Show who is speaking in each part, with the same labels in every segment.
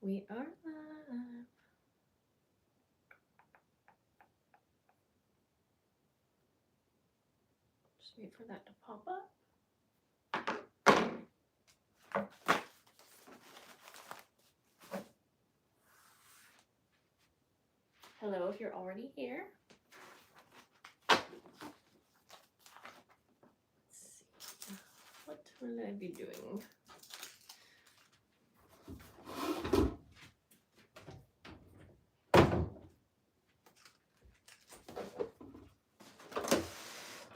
Speaker 1: We are live. Just wait for that to pop up. Hello, if you're already here. Let's see. What will I be doing?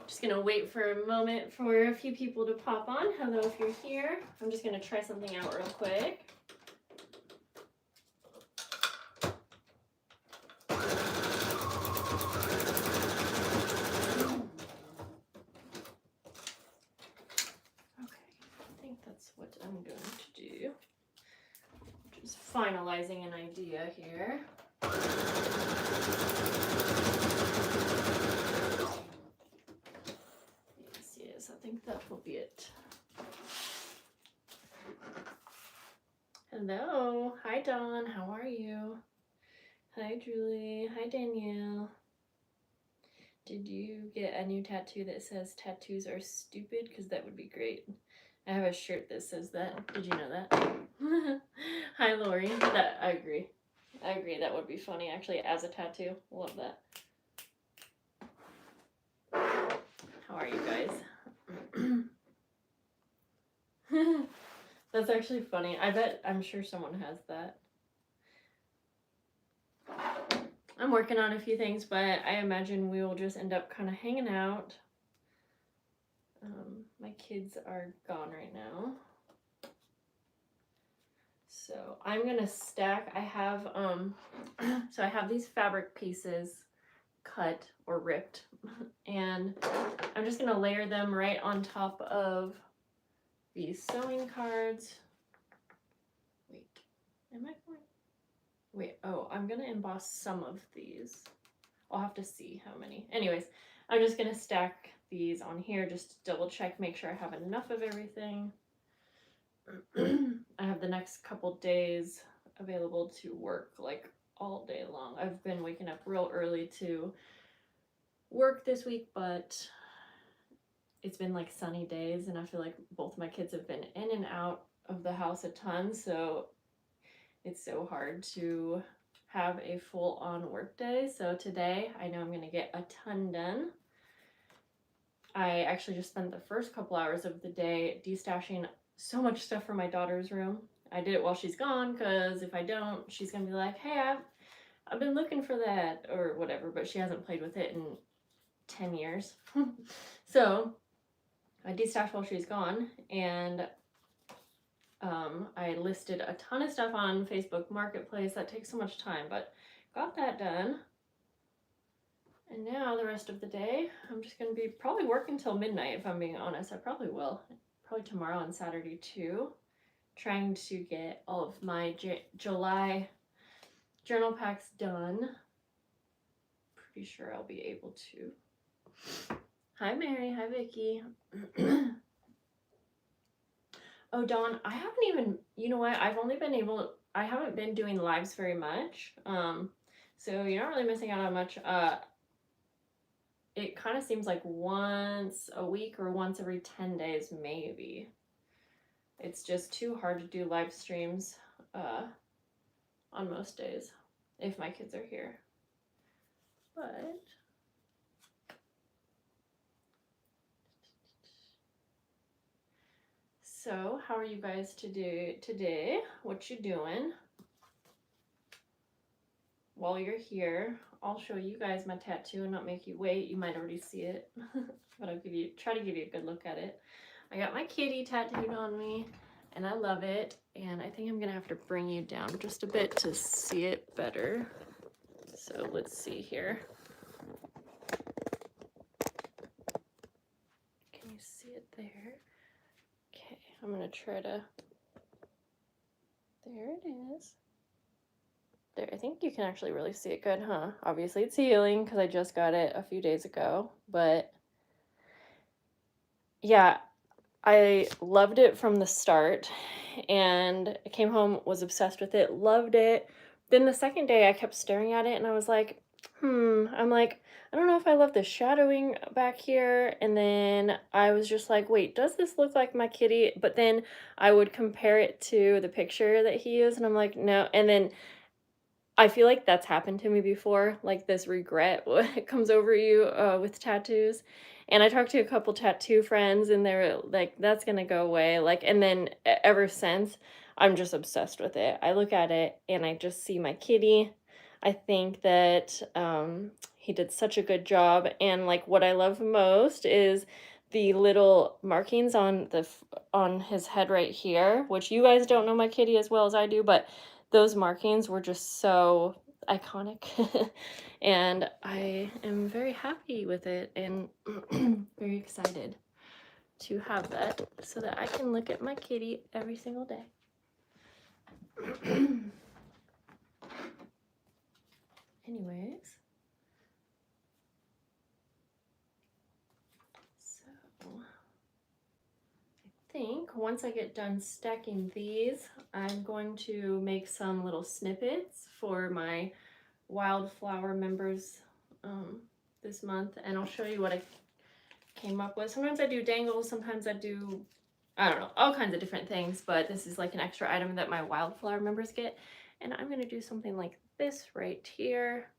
Speaker 1: Just gonna wait for a moment for a few people to pop on. Hello, if you're here. I'm just gonna try something out real quick. What I'm going to do. Just finalizing an idea here. Yes, I think that will be it. Hello. Hi, Dawn. How are you? Hi, Julie. Hi, Danielle. Did you get a new tattoo that says tattoos are stupid? Because that would be great. I have a shirt that says that. Did you know that? Hi, Lori. I agree. I agree. That would be funny, actually, as a tattoo. Love that. How are you guys? That's actually funny. I'm sure someone has that. I'm working on a few things, but I imagine we will just end up kind of hanging out. My kids are gone right now. So I'm gonna stack. I have so I have these fabric pieces cut or ripped, and I'm just gonna layer them right on top of these sewing cards. Wait, am I going? Wait, oh, I'm gonna emboss some of these. I'll have to see how many. Anyways, I'm just gonna stack these on here just to double check, make sure I have enough of everything. I have the next couple days available to work like all day long. I've been waking up real early to work this week, but it's been like sunny days, and I feel like both my kids have been in and out of the house a ton, so it's so hard to have a full-on work day. So today I know I'm going to get a ton done. I actually just spent the first couple hours of the day destashing so much stuff from my daughter's room. I did it while she's gone, because if I don't, she's going to be like, hey, I've been looking for that or whatever, but she hasn't played with it in 10 years. So I destashed while she's gone, and I listed a ton of stuff on Facebook Marketplace. That takes so much time, but got that done. And now the rest of the day, I'm just going to be probably working till midnight, if I'm being honest. I probably will. Probably tomorrow and Saturday too. Trying to get all of my July journal packs done. Pretty sure I'll be able to. Hi, Mary. Hi, Vicky. Oh, Dawn, I haven't even, you know what? I haven't been doing lives very much. So you're not really missing out on much. It kind of seems like once a week or once every 10 days, maybe. It's just too hard to do live streams on most days if my kids are here. But so how are you guys today? What you doing? While you're here, I'll show you guys my tattoo and not make you wait. You might already see it, but I'll try to give you a good look at it. I got my kitty tattooed on me, and I love it. And I think I'm gonna have to bring you down just a bit to see it better. So let's see here. Can you see it there? Okay, I'm gonna try to. There it is. There, I think you can actually really see it good, huh? Obviously it's healing because I just got it a few days ago, but yeah, I loved it from the start, and I came home, was obsessed with it, loved it. Then the second day I kept staring at it and I was like, I'm like, I don't know if I love the shadowing back here. And then I was just like, wait, does this look like my kitty? But then I would compare it to the picture that he is, and I'm like, no. And then I feel like that's happened to me before, like this regret comes over you with tattoos. And I talked to a couple tattoo friends, and they're like, that's gonna go away. Like, and then ever since, I'm just obsessed with it. I look at it and I just see my kitty. I think that he did such a good job. And like, what I love most is the little markings on on his head right here, which you guys don't know my kitty as well as I do, but those markings were just so iconic. And I am very happy with it and very excited to have that so that I can look at my kitty every single day. Anyways, so I think once I get done stacking these, I'm going to make some little snippets for my wildflower members this month, and I'll show you what I came up with. Sometimes I do dangles, sometimes I do, I don't know, all kinds of different things, but this is like an extra item that my wildflower members get, and I'm gonna do something like this right here.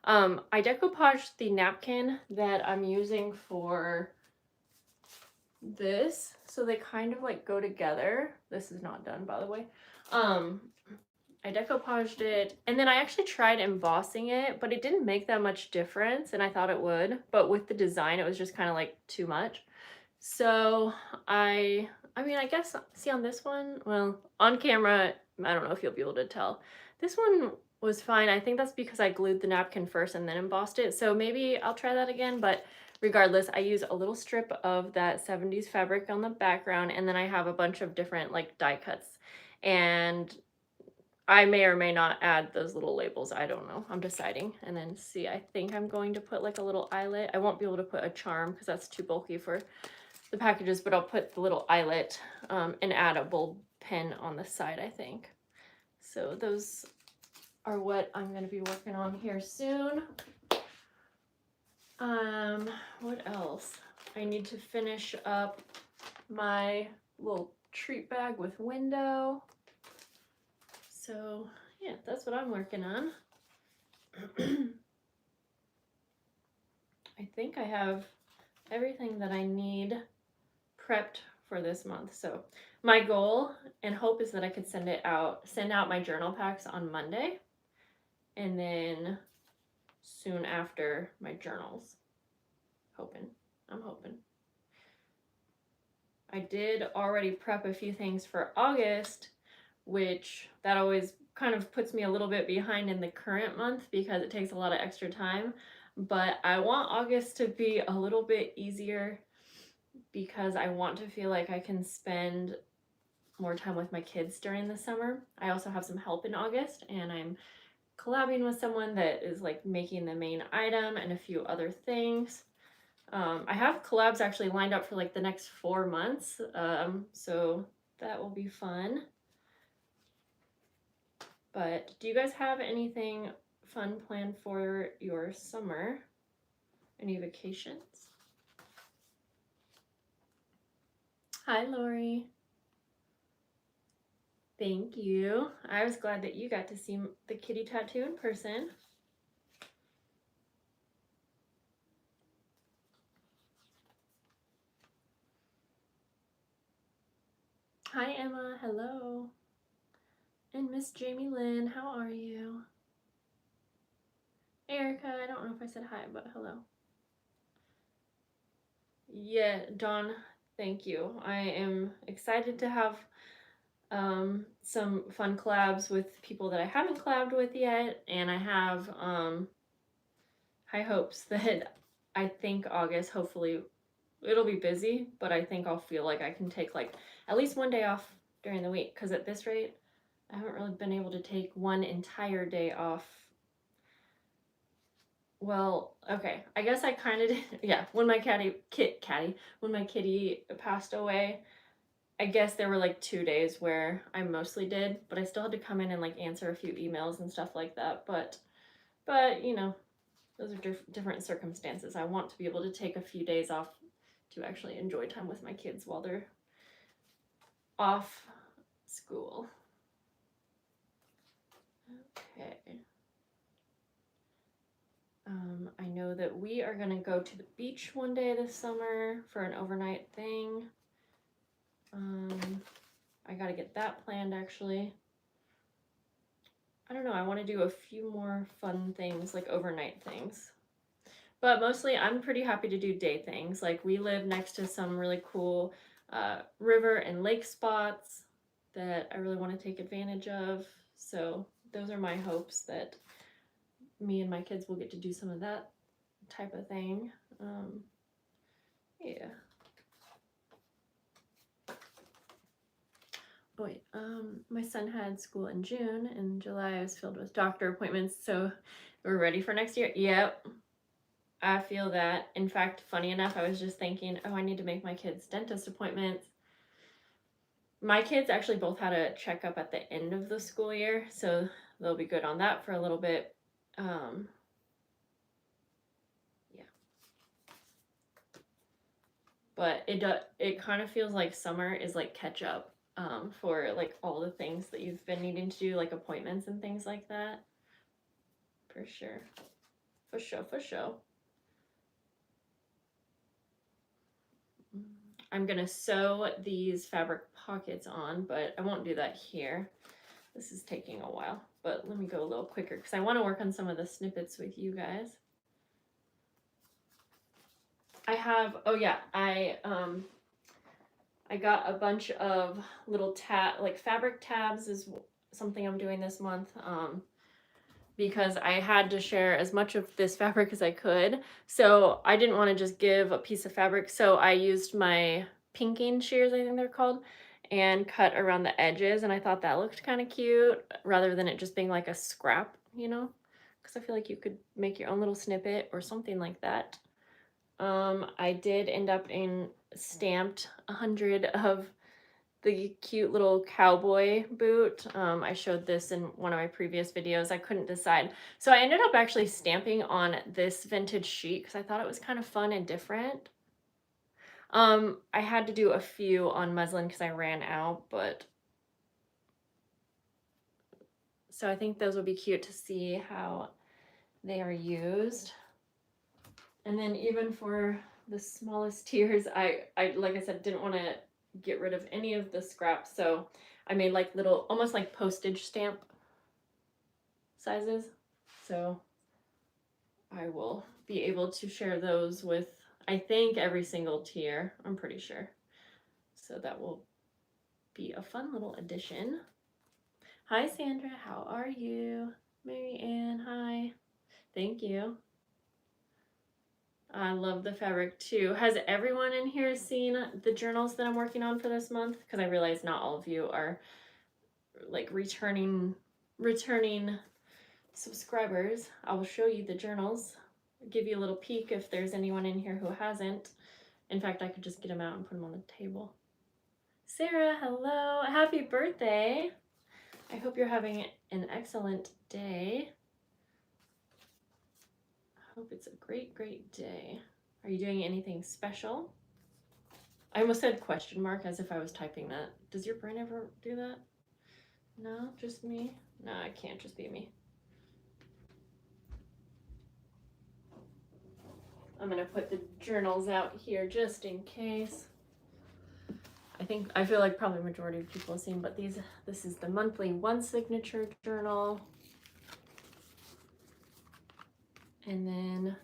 Speaker 1: I decoupaged the napkin that I'm using for this, so they kind of like go together. This is not done, by the way. I decoupaged it, and then I actually tried embossing it, but it didn't make that much difference, and I thought it would, but with the design, it was just kind of like too much. So I mean, I guess, see on this one, well, on camera, I don't know if you'll be able to tell. This one was fine. I think that's because I glued the napkin first and then embossed it. So maybe I'll try that again, but regardless, I use a little strip of that 70s fabric on the background, and then I have a bunch of different like die cuts. And I may or may not add those little labels. I don't know. I'm deciding. And then see, I think I'm going to put like a little eyelet. I won't be able to put a charm because that's too bulky for the packages, but I'll put the little eyelet and add a bulb pin on the side, I think. So those are what I'm going to be working on here soon. What else? I need to finish up my little treat bag with window. So yeah, that's what I'm working on. I think I have everything that I need prepped for this month. So my goal and hope is that I could send out my journal packs on Monday, and then soon after my journals. I'm hoping. I did already prep a few things for August, which that always kind of puts me a little bit behind in the current month because it takes a lot of extra time. But I want August to be a little bit easier because I want to feel like I can spend more time with my kids during the summer. I also have some help in August, and I'm collabing with someone that is like making the main item and a few other things. I have collabs actually lined up for like the next 4 months, so that will be fun. But do you guys have anything fun planned for your summer? Any vacations? Hi, Lori. Thank you. I was glad that you got to see the kitty tattoo in person. Hi, Emma. Hello. And Miss Jamie Lynn, how are you? Erica, I don't know if I said hi, but hello. Yeah, Dawn, thank you. I am excited to have some fun collabs with people that I haven't collabed with yet, and I have high hopes that I think August, hopefully, it'll be busy, but I think I'll feel like I can take like at least one day off during the week, because at this rate, I haven't really been able to take one entire day off Well, okay. I guess I kind of did. Yeah, when my when my kitty passed away, I guess there were like 2 days where I mostly did, but I still had to come in and like answer a few emails and stuff like that. But you know, those are different circumstances. I want to be able to take a few days off to actually enjoy time with my kids while they're off school. Okay. I know that we are gonna go to the beach one day this summer for an overnight thing. I gotta get that planned actually. I don't know, I want to do a few more fun things, like overnight things. But mostly I'm pretty happy to do day things. Like we live next to some really cool river and lake spots that I really want to take advantage of. So those are my hopes, that me and my kids will get to do some of that type of thing. Yeah. Oh wait, my son had school in June, and July was filled with doctor appointments, so we're ready for next year. Yep, I feel that. In fact, funny enough, I was just thinking, oh, I need to make my kids' dentist appointments. My kids actually both had a checkup at the end of the school year, so they'll be good on that for a little bit. Yeah. But it kind of feels like summer is like catch up for like all the things that you've been needing to do, like appointments and things like that. For sure. For sure, for sure. I'm gonna sew these fabric pockets on, but I won't do that here. This is taking a while, but let me go a little quicker because I want to work on some of the snippets with you guys. I have, oh yeah, I got a bunch of little like fabric tabs is something I'm doing this month. Because I had to share as much of this fabric as I could. So I didn't want to just give a piece of fabric. So I used my pinking shears, I think they're called, and cut around the edges. And I thought that looked kind of cute rather than it just being like a scrap, you know? Because I feel like you could make your own little snippet or something like that. I did end up in stamped 100 of the cute little cowboy boot. I showed this in one of my previous videos. I couldn't decide. So I ended up actually stamping on this vintage sheet because I thought it was kind of fun and different. I had to do a few on muslin because I ran out, but so I think those would be cute to see how they are used. And then even for the smallest tiers, I like I said, didn't want to get rid of any of the scraps, so I made like little, almost like postage stamp sizes. So I will be able to share those with, I think, every single tier. I'm pretty sure. So that will be a fun little addition. Hi, Sandra. How are you? Mary Ann, hi. Thank you. I love the fabric too. Has everyone in here seen the journals that I'm working on for this month? Because I realize not all of you are like returning subscribers. I will show you the journals, give you a little peek if there's anyone in here who hasn't. In fact, I could just get them out and put them on the table. Sarah, hello. Happy birthday. I hope you're having an excellent day. I hope it's a great, great day. Are you doing anything special? I almost said question mark as if I was typing that. Does your brain ever do that? No, just me? No, it can't just be me. I'm gonna put the journals out here just in case. I feel like probably majority of people have seen, but this is the monthly one signature journal. And then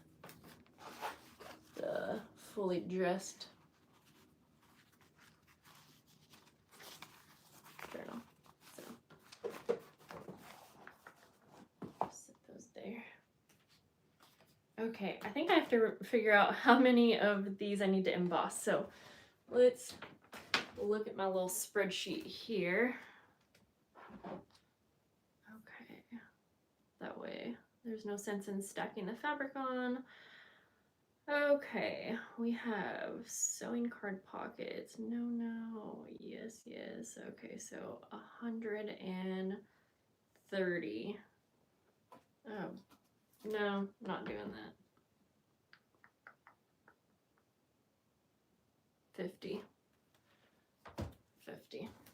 Speaker 1: the fully dressed journal. So set those there. Okay, I think I have to figure out how many of these I need to emboss. So let's look at my little spreadsheet here. Okay, that way there's no sense in stacking the fabric on. Okay, we have sewing card pockets. No, yes. Okay, so 130. Oh, no, not doing that. 50.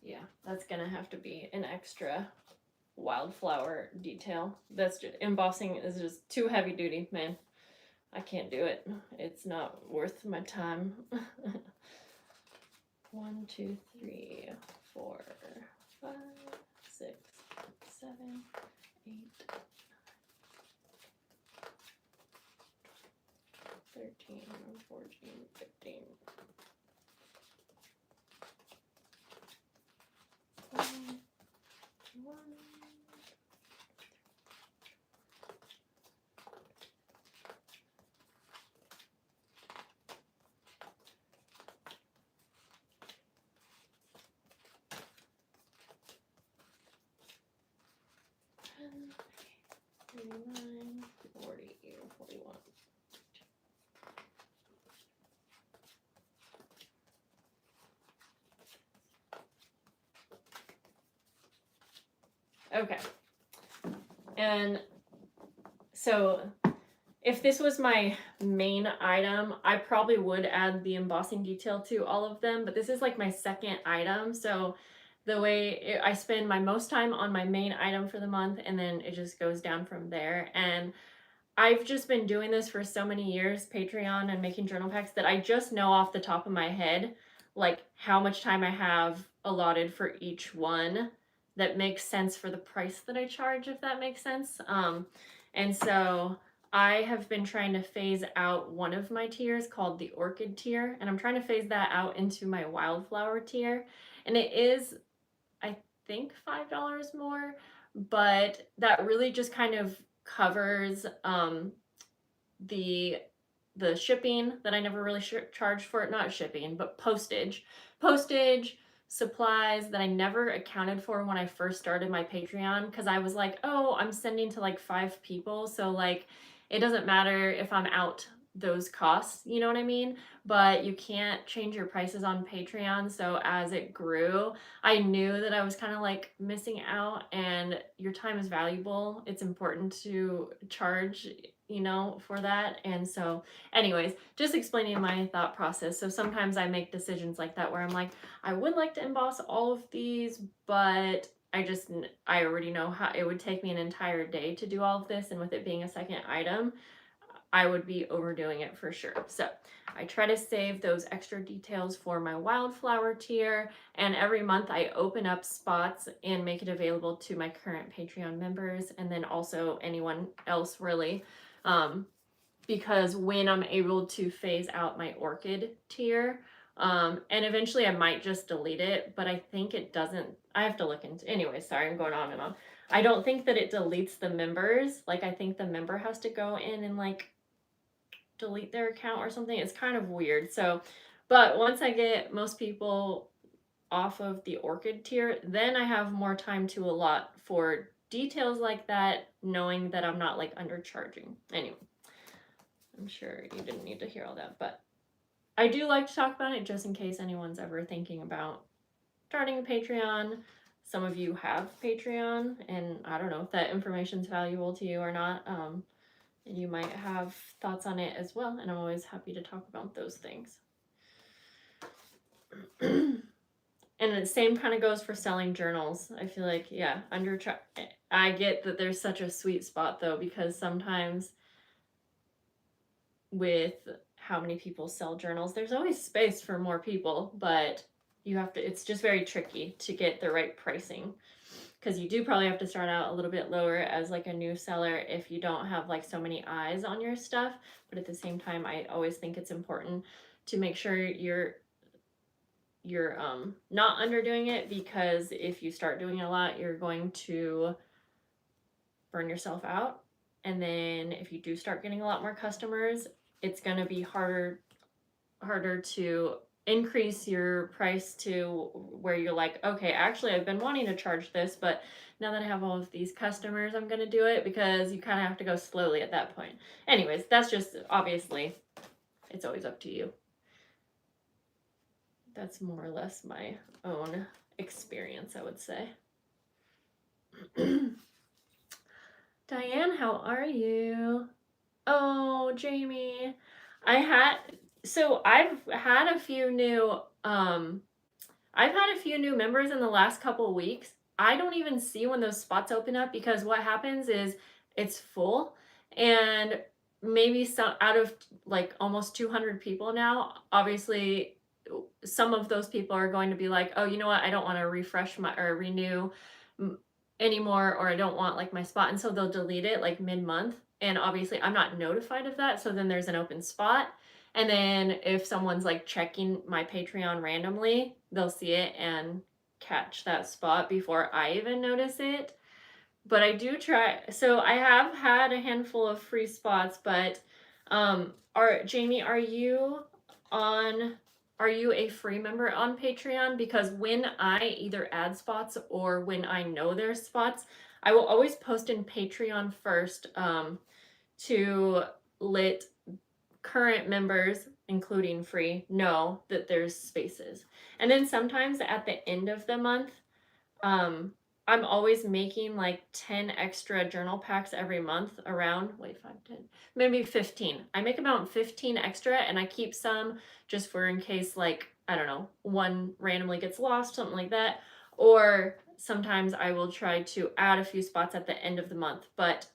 Speaker 1: Yeah, that's gonna have to be an extra wildflower detail. That's just, embossing is just too heavy duty, man. I can't do it. It's not worth my time. 1, 2, 3, 4, 5, 6, 7, 8, 13, 14, 15. 21. And 39, 40, 41. Okay. And so if this was my main item, I probably would add the embossing detail to all of them, but this is like my second item. So the way I spend my most time on my main item for the month, and then it just goes down from there. And I've just been doing this for so many years, Patreon and making journal packs, that I just know off the top of my head, like how much time I have allotted for each one that makes sense for the price that I charge, if that makes sense. And so I have been trying to phase out one of my tiers called the orchid tier, and I'm trying to phase that out into my wildflower tier. And it is, I think, $5 more, but that really just kind of covers the shipping that I never really charged for it, not shipping, but postage, supplies that I never accounted for when I first started my Patreon, because I was like, oh, I'm sending to like 5 people, so like it doesn't matter if I'm out those costs, you know what I mean? But you can't change your prices on Patreon. So as it grew, I knew that I was kind of like missing out, and your time is valuable. It's important to charge, you know, for that. And so anyways, just explaining my thought process. So sometimes I make decisions like that where I'm like, I would like to emboss all of these, but I already know how it would take me an entire day to do all of this, and with it being a second item, I would be overdoing it for sure. So I try to save those extra details for my wildflower tier, and every month I open up spots and make it available to my current Patreon members, and then also anyone else really. Because when I'm able to phase out my orchid tier, and eventually I might just delete it, but I think it doesn't. I have to look into. Anyway, sorry, I'm going on and on. I don't think that it deletes the members. Like, I think the member has to go in and like delete their account or something. It's kind of weird. So, but once I get most people off of the orchid tier, then I have more time to allot for details like that, knowing that I'm not like undercharging. Anyway, I'm sure you didn't need to hear all that, but I do like to talk about it just in case anyone's ever thinking about starting a Patreon. Some of you have Patreon, and I don't know if that information's valuable to you or not. And you might have thoughts on it as well, and I'm always happy to talk about those things. And the same kind of goes for selling journals. I feel like, yeah, I get that there's such a sweet spot though, because sometimes with how many people sell journals, there's always space for more people, but you have to, it's just very tricky to get the right pricing, because you do probably have to start out a little bit lower as like a new seller if you don't have like so many eyes on your stuff. But at the same time, I always think it's important to make sure you're not underdoing it, because if you start doing it a lot, you're going to burn yourself out. And then if you do start getting a lot more customers, it's going to be harder to increase your price to where you're like, okay, actually I've been wanting to charge this, but now that I have all of these customers, I'm gonna do it, because you kind of have to go slowly at that point. Anyways, that's just, obviously, it's always up to you. That's more or less my own experience, I would say. Diane, how are you? Oh, Jamie. I've had a few new members in the last couple of weeks. I don't even see when those spots open up, because what happens is it's full, and maybe some out of like almost 200 people now, obviously some of those people are going to be like, oh, you know what, I don't want to refresh my or renew anymore, or I don't want like my spot, and so they'll delete it like mid-month, and obviously I'm not notified of that, so then there's an open spot. And then if someone's like checking my Patreon randomly, they'll see it and catch that spot before I even notice it. But I do try. So I have had a handful of free spots, but Jamie, are you a free member on Patreon? Because when I either add spots or when I know there's spots, I will always post in Patreon first, to let current members, including free, know that there's spaces. And then sometimes at the end of the month, I'm always making like 10 extra journal packs every month, around, 5, 10, maybe 15. I make about 15 extra, and I keep some just for in case, like, I don't know, one randomly gets lost, something like that. Or sometimes I will try to add a few spots at the end of the month, but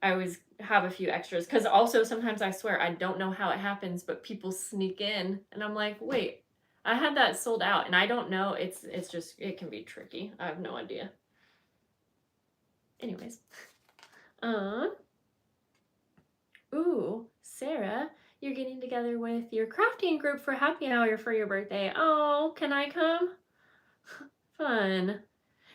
Speaker 1: I always have a few extras, because also sometimes I swear I don't know how it happens, but people sneak in, and I'm like, wait, I had that sold out, and I don't know. It's just, it can be tricky. I have no idea. Anyways, ooh, Sarah, you're getting together with your crafting group for happy hour for your birthday. Oh, can I come? Fun.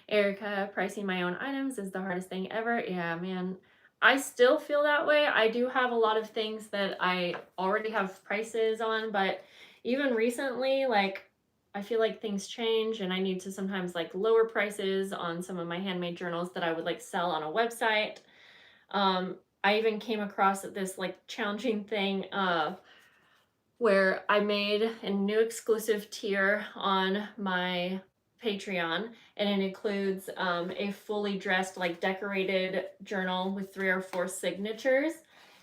Speaker 1: Erica, pricing my own items is the hardest thing ever. Yeah, man. I still feel that way. I do have a lot of things that I already have prices on, but even recently, like, I feel like things change, and I need to sometimes like lower prices on some of my handmade journals that I would like sell on a website. I even came across this like challenging thing where I made a new exclusive tier on my Patreon, and it includes a fully dressed, like decorated journal with 3 or 4 signatures.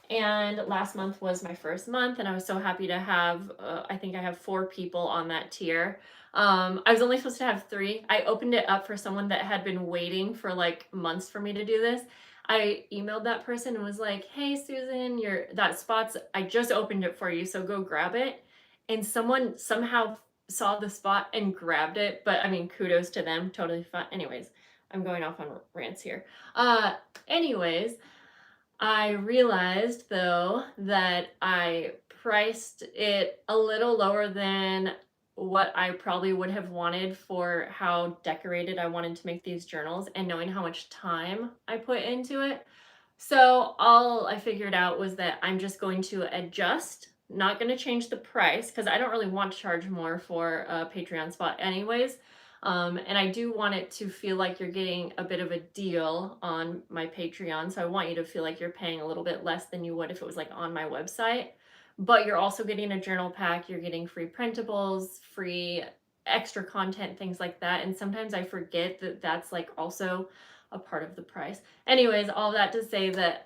Speaker 1: And last month was my first month, and I was so happy to have, I think I have 4 people on that tier. I was only supposed to have 3. I opened it up for someone that had been waiting for like months for me to do this. I emailed that person and was like, hey, Susan, that spot's, I just opened it for you, so go grab it. And someone somehow saw the spot and grabbed it. But I mean, kudos to them. Totally fun. Anyways, I'm going off on rants here. Anyways, I realized though that I priced it a little lower than what I probably would have wanted for how decorated I wanted to make these journals, and knowing how much time I put into it. So all I figured out was that I'm just going to adjust, not going to change the price, because I don't really want to charge more for a Patreon spot anyways. And I do want it to feel like you're getting a bit of a deal on my Patreon. So I want you to feel like you're paying a little bit less than you would if it was like on my website. But you're also getting a journal pack, you're getting free printables, free extra content, things like that. And sometimes I forget that that's like also a part of the price. Anyways, all that to say that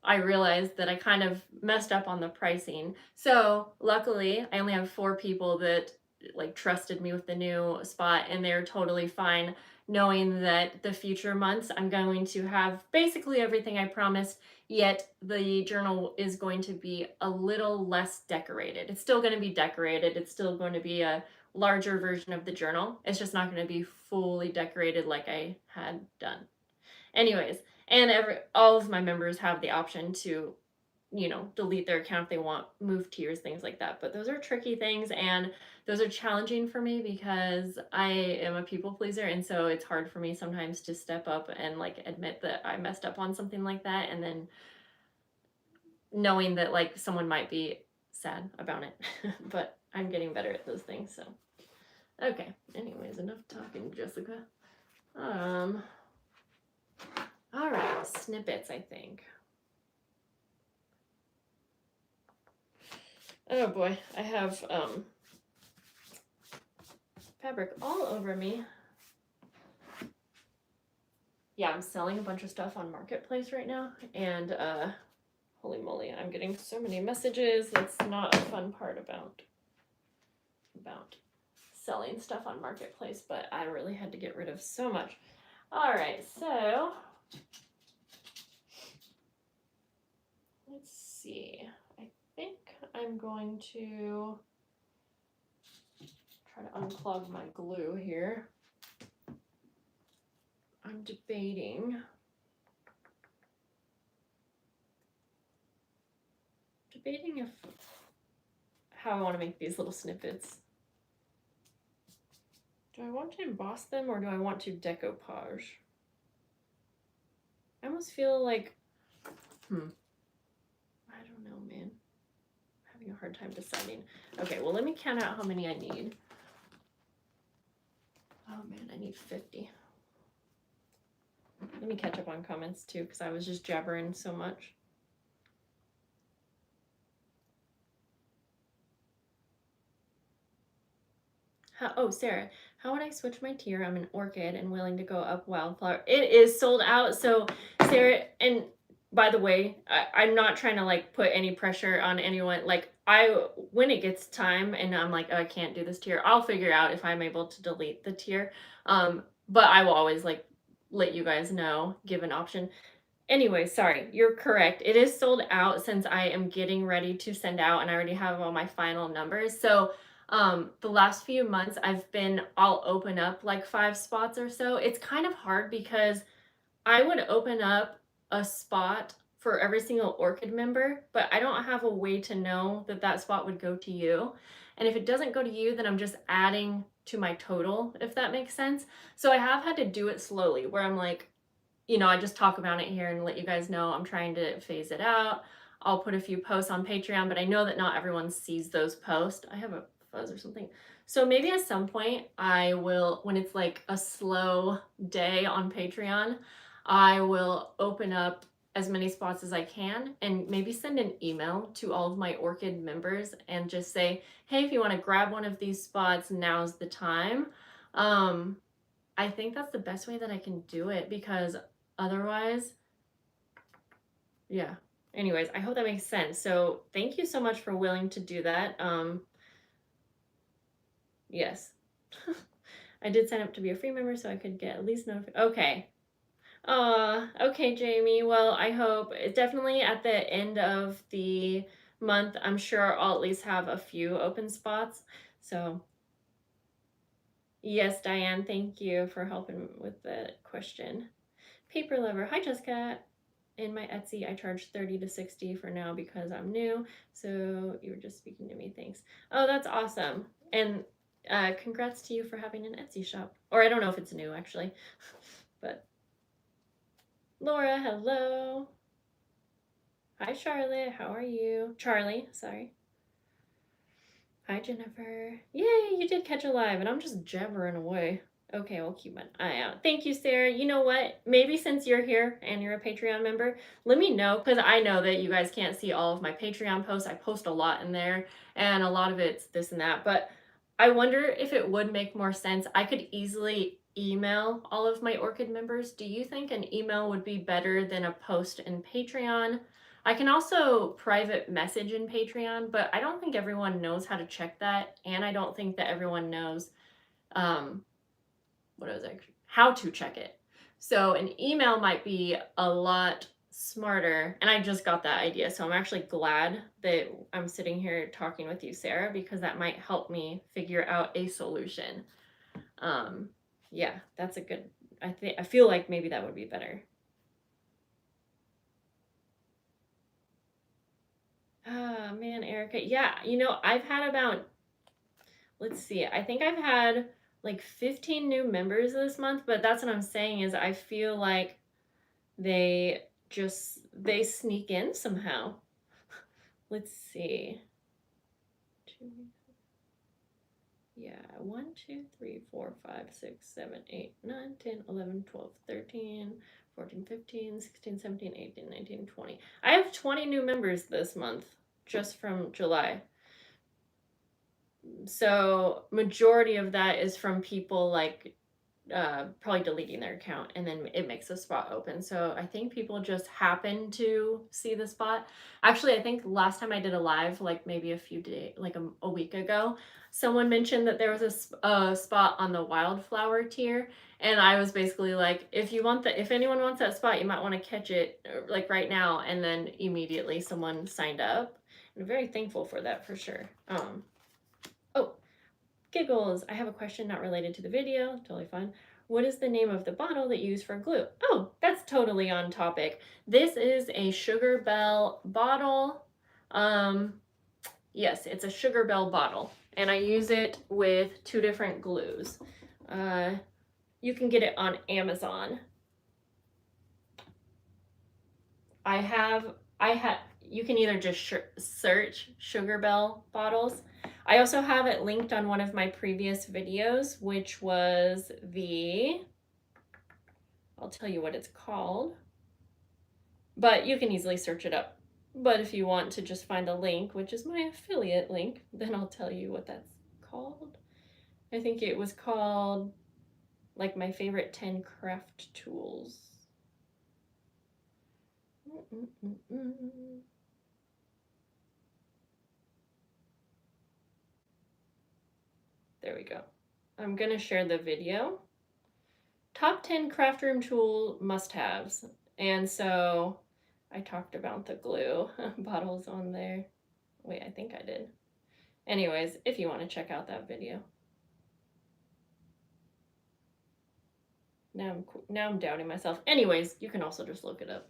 Speaker 1: I realized that I kind of messed up on the pricing. So luckily, I only have 4 people that like trusted me with the new spot, and they're totally fine knowing that the future months I'm going to have basically everything I promised, yet the journal is going to be a little less decorated. It's still going to be decorated. It's still going to be a larger version of the journal. It's just not going to be fully decorated like I had done. Anyways, and all of my members have the option to, delete their account if they want, move tiers, things like that. But those are tricky things, and those are challenging for me because I am a people pleaser, and so it's hard for me sometimes to step up and like admit that I messed up on something like that, and then knowing that like someone might be sad about it. But I'm getting better at those things, so. Okay, anyways, enough talking, Jessica. All right, snippets, I think. Oh boy, I have fabric all over me. Yeah, I'm selling a bunch of stuff on Marketplace right now, and holy moly, I'm getting so many messages. That's not a fun part about selling stuff on Marketplace, but I really had to get rid of so much. All right, so let's see. I think I'm going to try to unclog my glue here. I'm debating if how I want to make these little snippets. Do I want to emboss them or do I want to decoupage? I almost feel like, I don't know, man. I'm having a hard time deciding. Okay, well, let me count out how many I need. Oh man, I need 50. Let me catch up on comments too, because I was just jabbering so much. Sarah, how would I switch my tier? I'm an orchid and willing to go up wildflower. It is sold out. So Sarah, and by the way, I'm not trying to like put any pressure on anyone. Like when it gets time and I'm like, oh, I can't do this tier, I'll figure out if I'm able to delete the tier. But I will always like let you guys know, give an option. Anyway, sorry, you're correct. It is sold out since I am getting ready to send out and I already have all my final numbers. So the last few months I'll open up like 5 spots or so. It's kind of hard because I would open up a spot for every single orchid member, but I don't have a way to know that that spot would go to you. And if it doesn't go to you, then I'm just adding to my total, if that makes sense. So I have had to do it slowly where I'm like, I just talk about it here and let you guys know I'm trying to phase it out. I'll put a few posts on Patreon, but I know that not everyone sees those posts. I have a fuzz or something. So maybe at some point I will, when it's like a slow day on Patreon, I will open up as many spots as I can and maybe send an email to all of my orchid members and just say, hey, if you want to grab one of these spots, now's the time. I think that's the best way that I can do it because otherwise, yeah. Anyways, I hope that makes sense. So thank you so much for willing to do that. Yes. I did sign up to be a free member so I could get at least okay. Okay, Jamie. Well, I hope definitely at the end of the month, I'm sure I'll at least have a few open spots. So yes, Diane, thank you for helping with the question. Paper Lover. Hi, Jessica. In my Etsy, I charge 30 to 60 for now because I'm new. So you were just speaking to me. Thanks. Oh, that's awesome. And congrats to you for having an Etsy shop. Or I don't know if it's new actually, but Laura, hello. Hi, Charlotte. How are you? Charlie, sorry. Hi, Jennifer. Yay, you did catch a live, and I'm just jabbering away. Okay, I'll keep an eye out. Thank you, Sarah. You know what? Maybe since you're here and you're a Patreon member, let me know, because I know that you guys can't see all of my Patreon posts. I post a lot in there, and a lot of it's this and that, but I wonder if it would make more sense. I could easily email all of my Orchid members. Do you think an email would be better than a post in Patreon? I can also private message in Patreon, but I don't think everyone knows how to check that, and I don't think that everyone knows how to check it. So an email might be a lot smarter, and I just got that idea, so I'm actually glad that I'm sitting here talking with you, Sarah, because that might help me figure out a solution. Yeah, that's a good. I feel like maybe that would be better. Ah, man, Erica. Yeah, I've had about, let's see, I think I've had like 15 new members this month, but that's what I'm saying is I feel like they sneak in somehow. Let's see. Yeah, 1, 2, 3, 4, 5, 6, 7, 8, 9, 10, 11, 12, 13, 14, 15, 16, 17, 18, 19, 20. I have 20 new members this month, just from July. So majority of that is from people like probably deleting their account, and then it makes a spot open. So I think people just happen to see the spot. Actually, I think last time I did a live, like maybe a few days, like a week ago, someone mentioned that there was a spot on the wildflower tier, and I was basically like, if anyone wants that spot, you might want to catch it like right now. And then immediately someone signed up. I'm very thankful for that for sure. Oh, giggles. I have a question not related to the video. Totally fun. What is the name of the bottle that you use for glue? Oh, that's totally on topic. This is a Sugar Bell bottle. Yes, it's a Sugar Bell bottle, and I use it with 2 different glues. You can get it on Amazon. You can either just search Sugar Bell bottles. I also have it linked on one of my previous videos, which was I'll tell you what it's called, but you can easily search it up. But if you want to just find a link, which is my affiliate link, then I'll tell you what that's called. I think it was called like my favorite 10 craft tools. There we go. I'm gonna share the video. Top 10 craft room tool must-haves. And so I talked about the glue bottles on there. Wait, I think I did. Anyways, if you want to check out that video. Now I'm doubting myself. Anyways, you can also just look it up.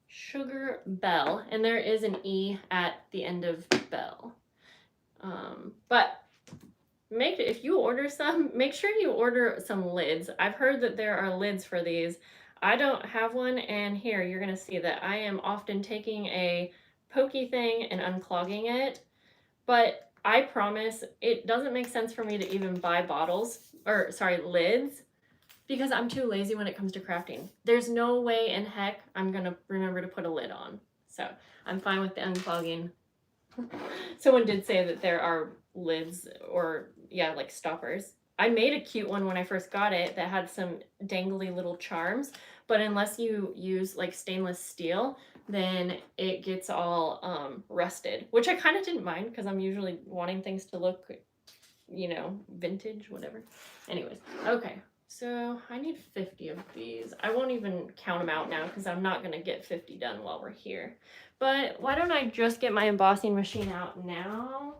Speaker 1: Sugar Bell, and there is an E at the end of Bell. But if you order some, make sure you order some lids. I've heard that there are lids for these. I don't have one, and here you're gonna see that I am often taking a pokey thing and unclogging it, but I promise it doesn't make sense for me to even buy lids, because I'm too lazy when it comes to crafting. There's no way in heck I'm gonna remember to put a lid on. So I'm fine with the unclogging. Someone did say that there are lids or like stoppers. I made a cute one when I first got it that had some dangly little charms, but unless you use like stainless steel, then it gets all rusted, which I kind of didn't mind because I'm usually wanting things to look, vintage, whatever. Anyways, okay. So I need 50 of these. I won't even count them out now because I'm not going to get 50 done while we're here. But why don't I just get my embossing machine out now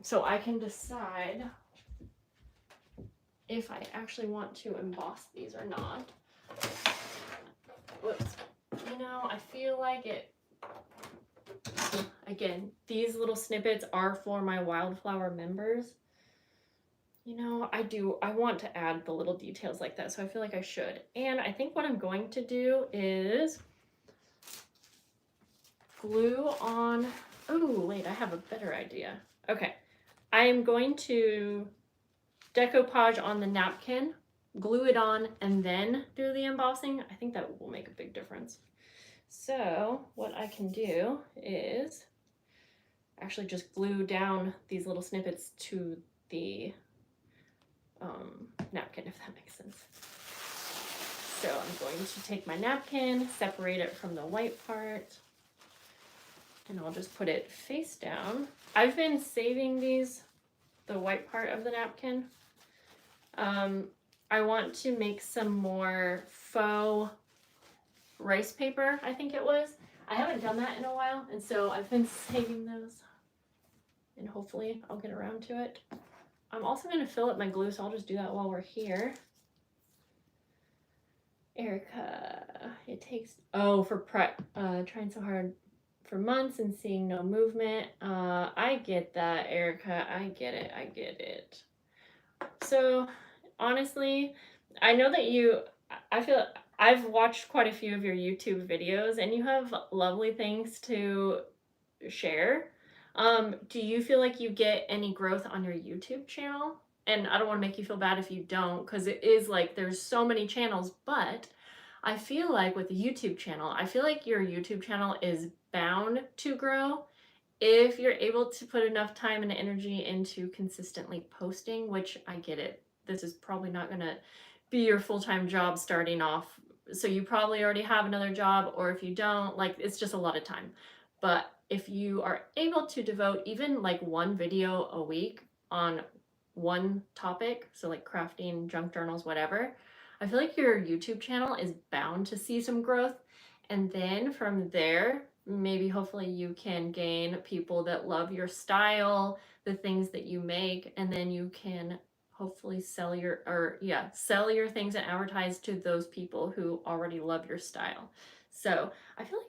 Speaker 1: so I can decide if I actually want to emboss these or not. Whoops. I feel like it. Again, these little snippets are for my wildflower members. I want to add the little details like that, so I feel like I should. And I think what I'm going to do is glue on, oh wait, I have a better idea. Okay, I am going to decoupage on the napkin, glue it on, and then do the embossing. I think that will make a big difference. So what I can do is actually just glue down these little snippets to the napkin, if that makes sense. So I'm going to take my napkin, separate it from the white part, and I'll just put it face down. I've been saving the white part of the napkin. I want to make some more faux rice paper, I think it was. I haven't done that in a while, and so I've been saving those, and hopefully I'll get around to it. I'm also going to fill up my glue, so I'll just do that while we're here. Erica, it takes, for prep, trying so hard for months and seeing no movement. I get that, Erica. I get it. So, honestly, I know that I feel I've watched quite a few of your YouTube videos, and you have lovely things to share. Do you feel like you get any growth on your YouTube channel? And I don't want to make you feel bad if you don't, because it is like there's so many channels, but I feel like with the YouTube channel, I feel like your YouTube channel is bound to grow if you're able to put enough time and energy into consistently posting, which I get it. This is probably not going to be your full-time job starting off. So you probably already have another job, or if you don't, like it's just a lot of time. But if you are able to devote even like one video a week on one topic, so like crafting, junk journals, whatever, I feel like your YouTube channel is bound to see some growth. And then from there, maybe hopefully you can gain people that love your style, the things that you make, and then you can hopefully sell your things and advertise to those people who already love your style. So I feel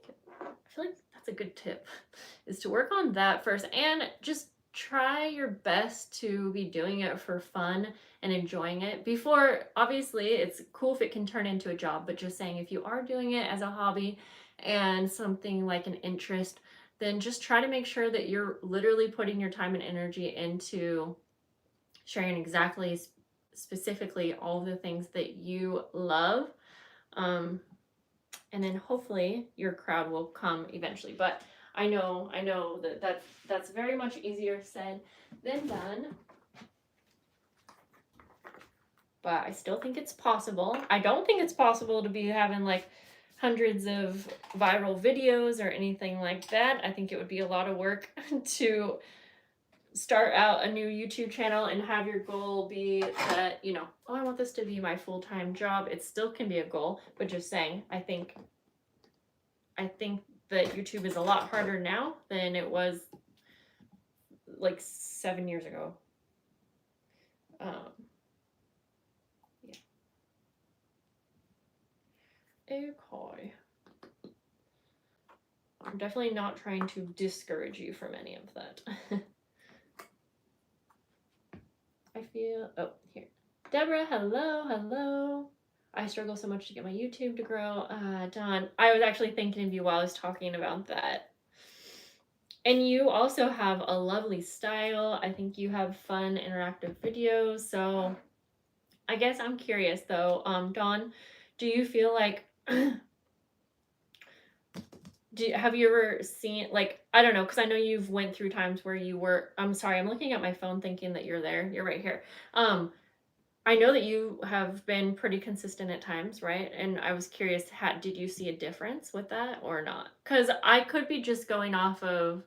Speaker 1: like that's a good tip, is to work on that first and just try your best to be doing it for fun and enjoying it. Before, obviously, it's cool if it can turn into a job, but just saying if you are doing it as a hobby and something like an interest, then just try to make sure that you're literally putting your time and energy into sharing exactly specifically all the things that you love. And then hopefully your crowd will come eventually. But I know that's very much easier said than done. But I still think it's possible. I don't think it's possible to be having like hundreds of viral videos or anything like that. I think it would be a lot of work to start out a new YouTube channel and have your goal be that, oh, I want this to be my full-time job. It still can be a goal, but just saying, I think that YouTube is a lot harder now than it was like 7 years ago. Yeah. Okay. I'm definitely not trying to discourage you from any of that. I feel, oh, here. Deborah, hello. I struggle so much to get my YouTube to grow. Don, I was actually thinking of you while I was talking about that. And you also have a lovely style. I think you have fun, interactive videos. So I guess I'm curious though, Dawn, do you feel like, have you ever seen, like, I don't know, because I know you've went through times where you were, I'm sorry, I'm looking at my phone thinking that you're there. You're right here. I know that you have been pretty consistent at times, right? And I was curious, did you see a difference with that or not? Because I could be just going off of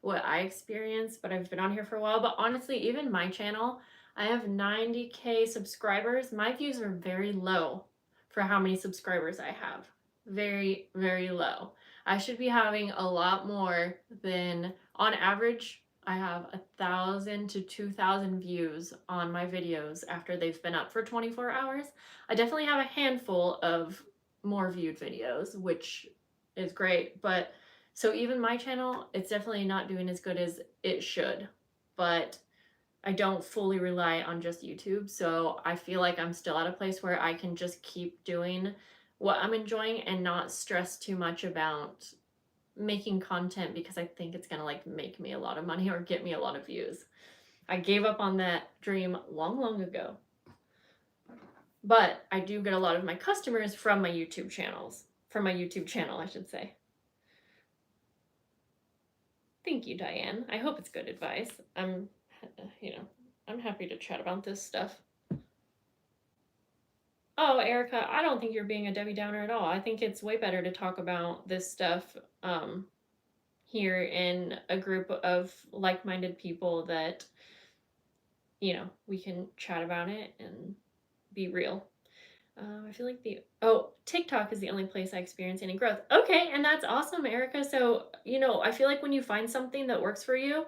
Speaker 1: what I experienced, but I've been on here for a while. But honestly, even my channel, I have 90K subscribers. My views are very low for how many subscribers I have. Very, very low. I should be having a lot more than, on average, I have 1,000 to 2,000 views on my videos after they've been up for 24 hours. I definitely have a handful of more viewed videos, which is great, but so even my channel, it's definitely not doing as good as it should, but I don't fully rely on just YouTube. So I feel like I'm still at a place where I can just keep doing what I'm enjoying and not stress too much about making content because I think it's gonna like make me a lot of money or get me a lot of views. I gave up on that dream long ago. But I do get a lot of my customers from my YouTube channels. From my YouTube channel, I should say. Thank you, Diane. I hope it's good advice. I'm happy to chat about this stuff. Oh, Erica, I don't think you're being a Debbie Downer at all. I think it's way better to talk about this stuff here in a group of like-minded people that, we can chat about it and be real. I feel like TikTok is the only place I experience any growth. Okay, and that's awesome, Erica. So, I feel like when you find something that works for you,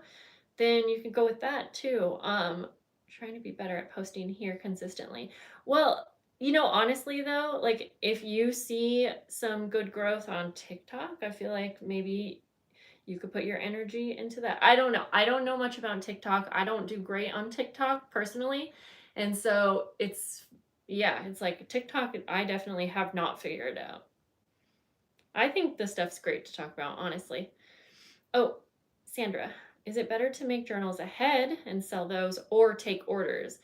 Speaker 1: then you can go with that too. Trying to be better at posting here consistently. Well, honestly though, like if you see some good growth on TikTok, I feel like maybe you could put your energy into that. I don't know. I don't know much about TikTok. I don't do great on TikTok personally. And so it's like TikTok, I definitely have not figured out. I think this stuff's great to talk about, honestly. Oh, Sandra, Is it better to make journals ahead and sell those or take orders?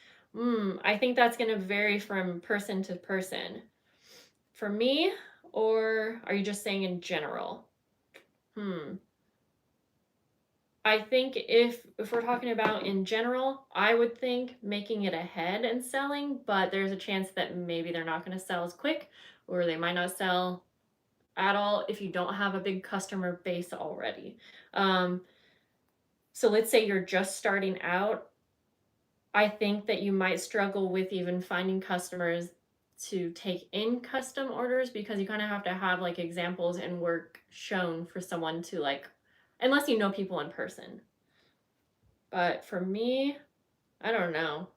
Speaker 1: I think that's going to vary from person to person. For me, or are you just saying in general? I think if we're talking about in general, I would think making it ahead and selling, but there's a chance that maybe they're not going to sell as quick, or they might not sell at all if you don't have a big customer base already. So let's say you're just starting out. I think that you might struggle with even finding customers to take in custom orders, because you kind of have to have like examples and work shown for someone to like, unless you know people in person. But for me, I don't know.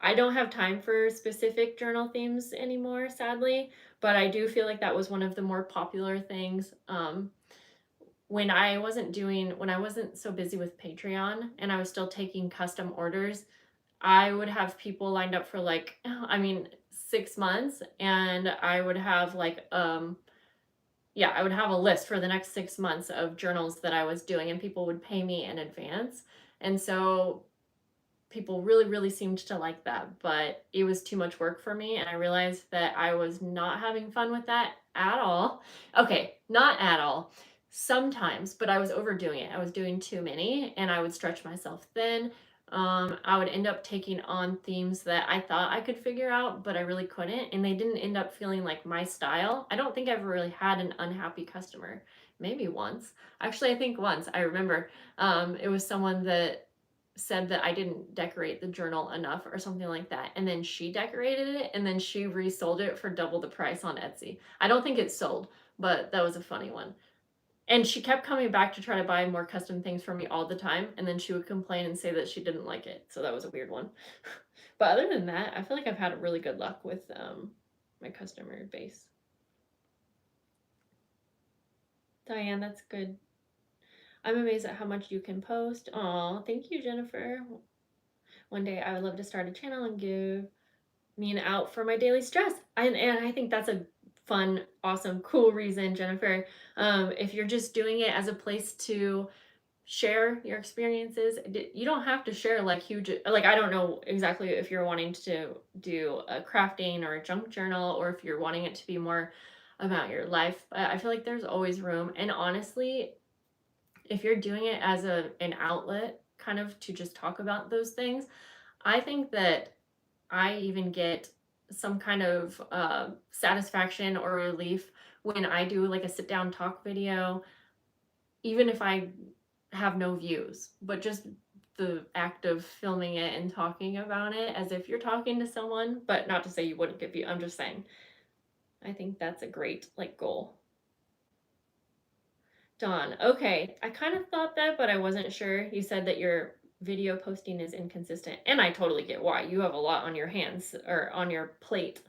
Speaker 1: I don't have time for specific journal themes anymore, sadly, but I do feel like that was one of the more popular things. When I wasn't so busy with Patreon and I was still taking custom orders, I would have people lined up for like, I mean, 6 months, and I would have like, yeah, I would have a list for the next 6 months of journals that I was doing, and people would pay me in advance. And so people really, really seemed to like that, but it was too much work for me. And I realized that I was not having fun with that at all. Okay, not at all. Sometimes, but I was overdoing it. I was doing too many and I would stretch myself thin. I would end up taking on themes that I thought I could figure out, but I really couldn't. And they didn't end up feeling like my style. I don't think I've really had an unhappy customer. Maybe once. Actually, I think once. I remember it was someone that said that I didn't decorate the journal enough or something like that. And then she decorated it and then she resold it for double the price on Etsy. I don't think it sold, but that was a funny one. And she kept coming back to try to buy more custom things from me all the time. And then she would complain and say that she didn't like it. So that was a weird one. But other than that, I feel like I've had really good luck with my customer base. Diane, that's good. I'm amazed at how much you can post. Aw, thank you, Jennifer. One day I would love to start a channel and give me an out for my daily stress. And I think that's a fun, awesome, cool reason, Jennifer. If you're just doing it as a place to share your experiences, you don't have to share like huge, like I don't know exactly if you're wanting to do a crafting or a junk journal, or if you're wanting it to be more about your life. But I feel like there's always room. And honestly, if you're doing it as an outlet kind of to just talk about those things, I think that I even get some kind of satisfaction or relief when I do like a sit down talk video, even if I have no views, but just the act of filming it and talking about it as if you're talking to someone, but not to say you wouldn't get views. I'm just saying, I think that's a great like goal. Dawn, okay, I kind of thought that, but I wasn't sure. You said that your video posting is inconsistent, and I totally get why. You have a lot on your hands or on your plate.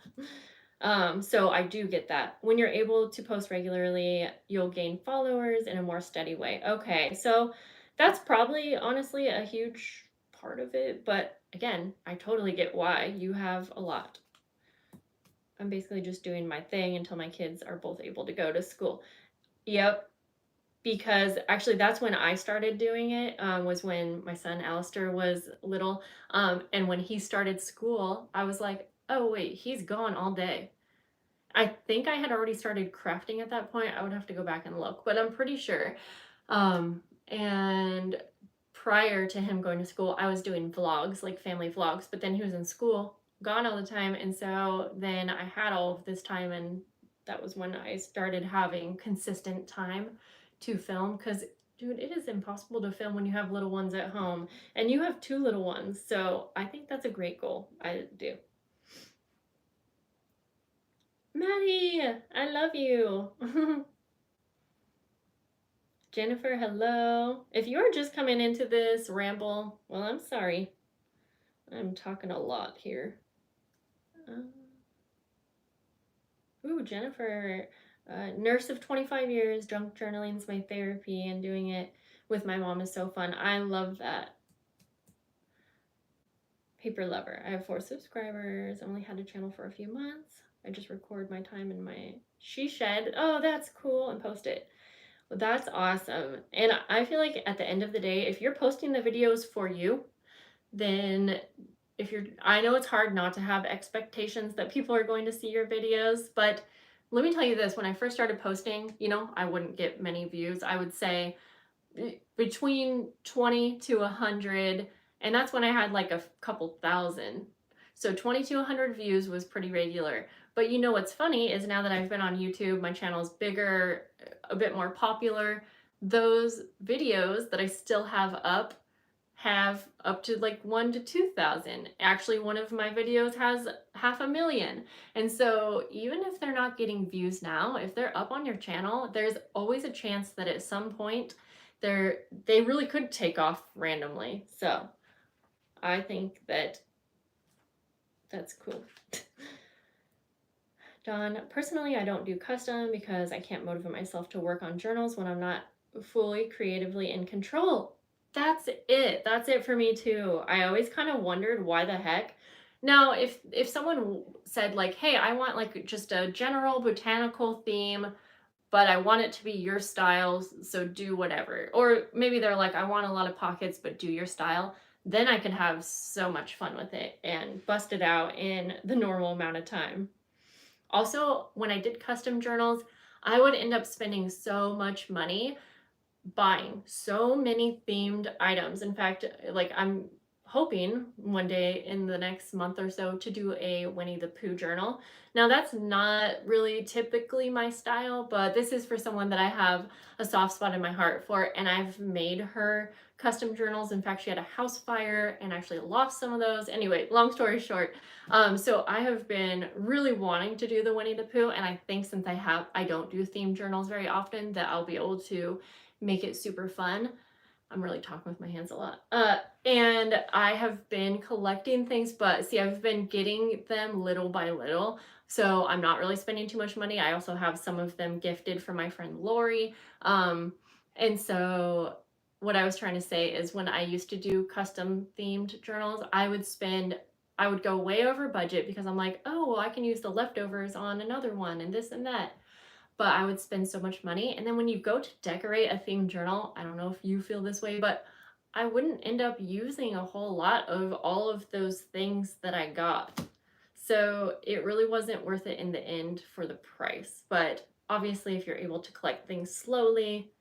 Speaker 1: So I do get that. When you're able to post regularly, you'll gain followers in a more steady way. Okay, so that's probably honestly a huge part of it, but again, I totally get why. You have a lot. I'm basically just doing my thing until my kids are both able to go to school. Yep, because actually that's when I started doing it, was when my son Alistair was little. And when he started school, I was like, oh wait, he's gone all day. I think I had already started crafting at that point. I would have to go back and look, but I'm pretty sure. And prior to him going to school, I was doing vlogs, like family vlogs, but then he was in school, gone all the time. And so then I had all of this time, and that was when I started having consistent time to film, because dude, it is impossible to film when you have little ones at home, and you have 2 little ones. So I think that's a great goal. I do. Maddie, I love you. Jennifer, hello. If you're just coming into this ramble, well, I'm sorry. I'm talking a lot here. Ooh, Jennifer, nurse of 25 years, junk journaling is my therapy, and doing it with my mom is so fun. I love that. Paper lover. I have 4 subscribers. I only had a channel for a few months. I just record my time in my she shed. Oh, that's cool, and post it. That's awesome. And I feel like at the end of the day, if you're posting the videos for you, then if you're, I know it's hard not to have expectations that people are going to see your videos, but let me tell you this, when I first started posting, I wouldn't get many views. I would say between 20 to 100, and that's when I had like a couple thousand. So 20 to 100 views was pretty regular. But what's funny is now that I've been on YouTube, my channel's bigger, a bit more popular. Those videos that I still have up to like 1 to 2,000. Actually, one of my videos has 500,000. And so even if they're not getting views now, if they're up on your channel, there's always a chance that at some point they really could take off randomly. So I think that's cool. Dawn, personally, I don't do custom because I can't motivate myself to work on journals when I'm not fully creatively in control. That's it. That's it for me too. I always kind of wondered why the heck. Now, if someone said like, "Hey, I want like just a general botanical theme, but I want it to be your style, so do whatever." Or maybe they're like, "I want a lot of pockets, but do your style." Then I could have so much fun with it and bust it out in the normal amount of time. Also, when I did custom journals, I would end up spending so much money buying so many themed items. In fact, like I'm hoping one day in the next month or so to do a Winnie the Pooh journal. Now, that's not really typically my style, but this is for someone that I have a soft spot in my heart for, and I've made her custom journals. In fact, she had a house fire and actually lost some of those. Anyway, long story short, so I have been really wanting to do the Winnie the Pooh, and I think since I don't do themed journals very often, that I'll be able to make it super fun. I'm really talking with my hands a lot. And I have been collecting things, but see, I've been getting them little by little. So I'm not really spending too much money. I also have some of them gifted from my friend Lori. And so what I was trying to say is when I used to do custom themed journals, I would go way over budget because I'm like, oh, well, I can use the leftovers on another one and this and that. But I would spend so much money. And then when you go to decorate a themed journal, I don't know if you feel this way, but I wouldn't end up using a whole lot of all of those things that I got. So it really wasn't worth it in the end for the price. But obviously, if you're able to collect things slowly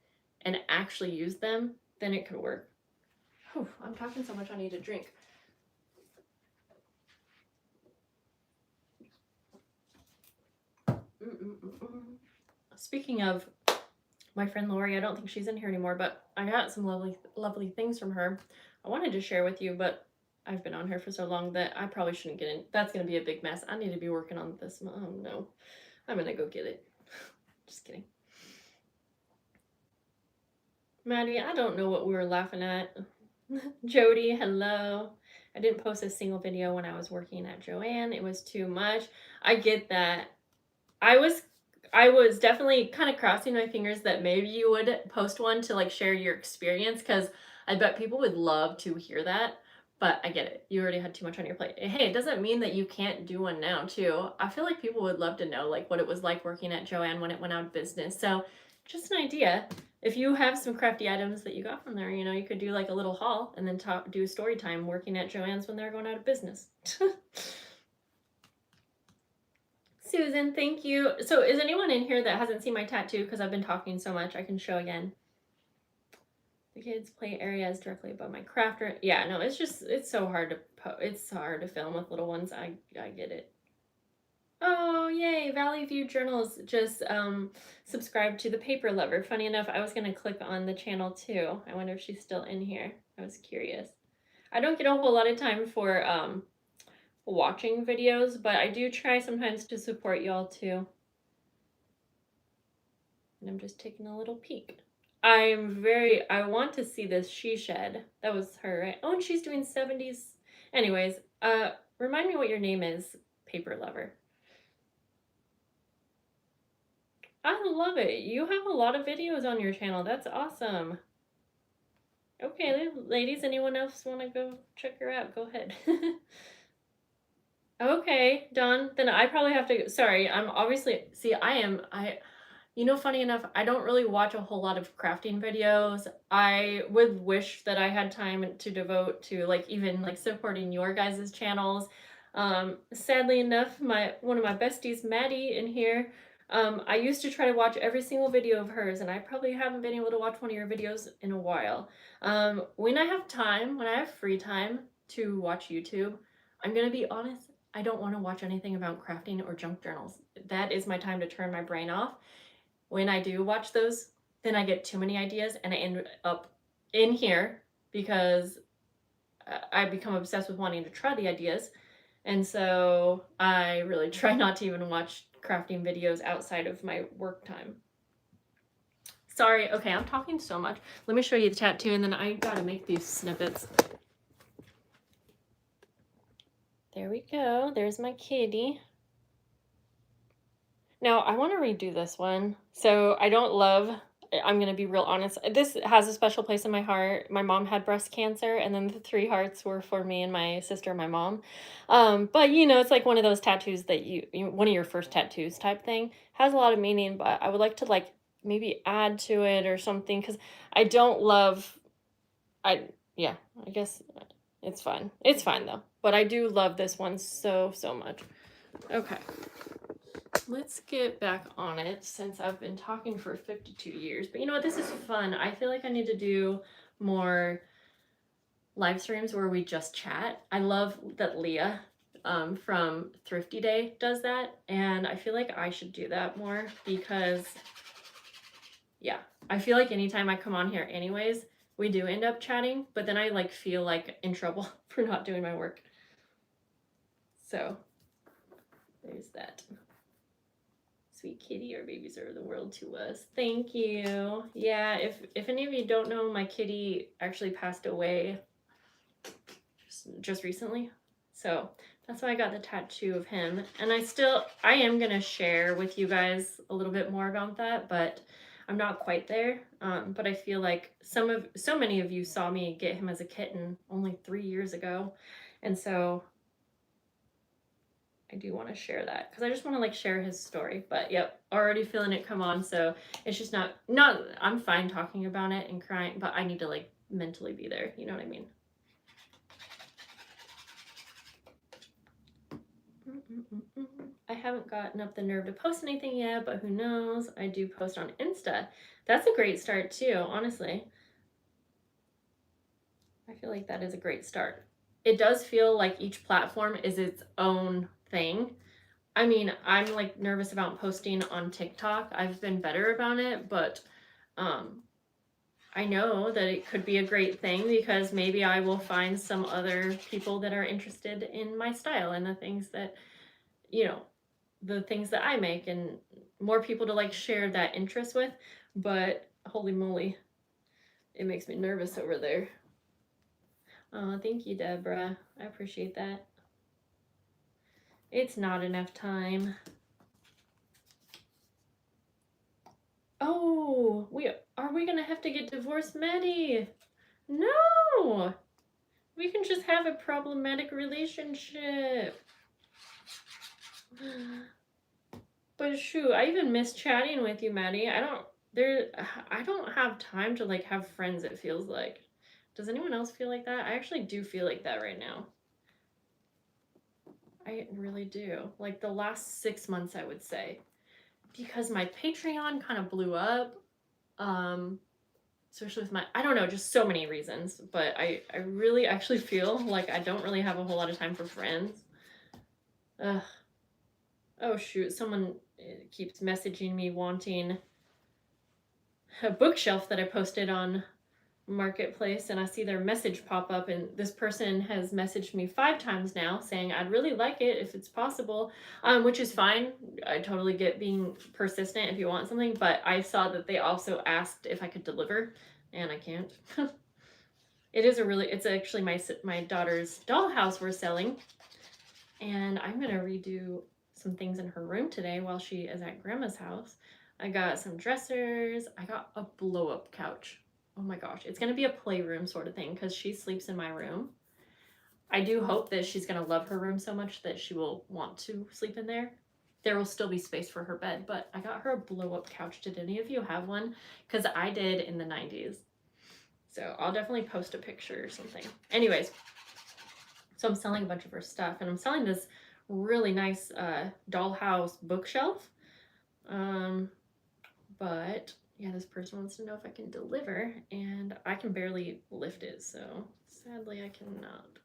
Speaker 1: and actually use them, then it could work. Whew, I'm talking so much, I need a drink. Speaking of my friend Lori, I don't think she's in here anymore, but I got some lovely things from her. I wanted to share with you, but I've been on here for so long that I probably shouldn't get in. That's going to be a big mess. I need to be working on this. Oh no, I'm going to go get it. Just kidding. Maddie, I don't know what we were laughing at. Jody, hello. I didn't post a single video when I was working at Joann. It was too much. I get that. I was definitely kind of crossing my fingers that maybe you would post one to like share your experience, because I bet people would love to hear that. But I get it. You already had too much on your plate. Hey, it doesn't mean that you can't do one now too. I feel like people would love to know like what it was like working at Joann when it went out of business. So just an idea. If you have some crafty items that you got from there, you could do like a little haul and then do a story time working at Joann's when they're going out of business. Susan, thank you. So is anyone in here that hasn't seen my tattoo? Because I've been talking so much, I can show again. The kids' play area is directly above my craft room. Yeah, no, it's so hard to film with little ones. I get it. Oh, yay, Valley View Journals just subscribed to the Paper Lover. Funny enough, I was going to click on the channel too. I wonder if she's still in here. I was curious. I don't get a whole lot of time for watching videos, but I do try sometimes to support y'all too. And I'm just taking a little peek. I want to see this she shed. That was her, right? Oh, and she's doing 70s. Anyways, remind me what your name is, Paper Lover. I love it. You have a lot of videos on your channel. That's awesome. Okay, ladies, anyone else want to go check her out? Go ahead. Okay, Dawn, then I probably have to, sorry, I'm obviously, see, You know, funny enough, I don't really watch a whole lot of crafting videos. I would wish that I had time to devote to like even like supporting your guys' channels. Sadly enough, one of my besties, Maddie, in here, I used to try to watch every single video of hers, and I probably haven't been able to watch one of your videos in a while. When I have time, when I have free time to watch YouTube, I'm gonna be honest, I don't want to watch anything about crafting or junk journals. That is my time to turn my brain off. When I do watch those, then I get too many ideas and I end up in here because I become obsessed with wanting to try the ideas. And so I really try not to even watch crafting videos outside of my work time. Sorry, okay, I'm talking so much. Let me show you the tattoo and then I gotta make these snippets. There we go. There's my kitty. Now, I want to redo this one. So I don't love, I'm going to be real honest. This has a special place in my heart. My mom had breast cancer, and then the 3 hearts were for me and my sister and my mom. But you know, it's like one of those tattoos that one of your first tattoos type thing. Has a lot of meaning, but I would like to like maybe add to it or something because I don't love, yeah, I guess it's fine. It's fine though. But I do love this one so, so much. Okay. Let's get back on it since I've been talking for 52 years. But you know what? This is fun. I feel like I need to do more live streams where we just chat. I love that Leah from Thrifty Day does that. And I feel like I should do that more because, yeah, I feel like anytime I come on here anyways, we do end up chatting. But then I like feel like in trouble for not doing my work. So there's that. Sweet kitty, our babies are the world to us. Thank you. Yeah, if any of you don't know, my kitty actually passed away just recently. So that's why I got the tattoo of him. And I am going to share with you guys a little bit more about that, but I'm not quite there. But I feel like so many of you saw me get him as a kitten only 3 years ago. And so I do want to share that because I just want to like share his story. But yep, already feeling it come on. So it's just not I'm fine talking about it and crying, but I need to like mentally be there. You know what I mean? I haven't gotten up the nerve to post anything yet, but who knows? I do post on Insta. That's a great start too, honestly. I feel like that is a great start. It does feel like each platform is its own thing. I mean, I'm like nervous about posting on TikTok. I've been better about it, but I know that it could be a great thing because maybe I will find some other people that are interested in my style and the things that, you know, the things that I make and more people to like share that interest with. But holy moly, it makes me nervous over there. Oh, thank you, Deborah. I appreciate that. It's not enough time. Oh, are we gonna have to get divorced, Maddie? No! We can just have a problematic relationship. But shoot, I even miss chatting with you, Maddie. I don't have time to like have friends, it feels like. Does anyone else feel like that? I actually do feel like that right now. I really do. Like the last 6 months, I would say. Because my Patreon kind of blew up. Especially with I don't know, just so many reasons. But I really actually feel like I don't really have a whole lot of time for friends. Ugh. Oh shoot, someone keeps messaging me wanting a bookshelf that I posted on Marketplace, and I see their message pop up, and this person has messaged me 5 times now saying I'd really like it if it's possible, which is fine. I totally get being persistent if you want something, but I saw that they also asked if I could deliver, and I can't. It's actually my daughter's dollhouse we're selling, and I'm gonna redo some things in her room today while she is at grandma's house. I got some dressers. I got a blow-up couch. Oh my gosh, it's going to be a playroom sort of thing because she sleeps in my room. I do hope that she's going to love her room so much that she will want to sleep in there. there will still be space for her bed, but I got her a blow-up couch. Did any of you have one? Because I did in the 90s. So I'll definitely post a picture or something. Anyways, so I'm selling a bunch of her stuff, and I'm selling this really nice dollhouse bookshelf. But yeah, this person wants to know if I can deliver, and I can barely lift it, so sadly I cannot.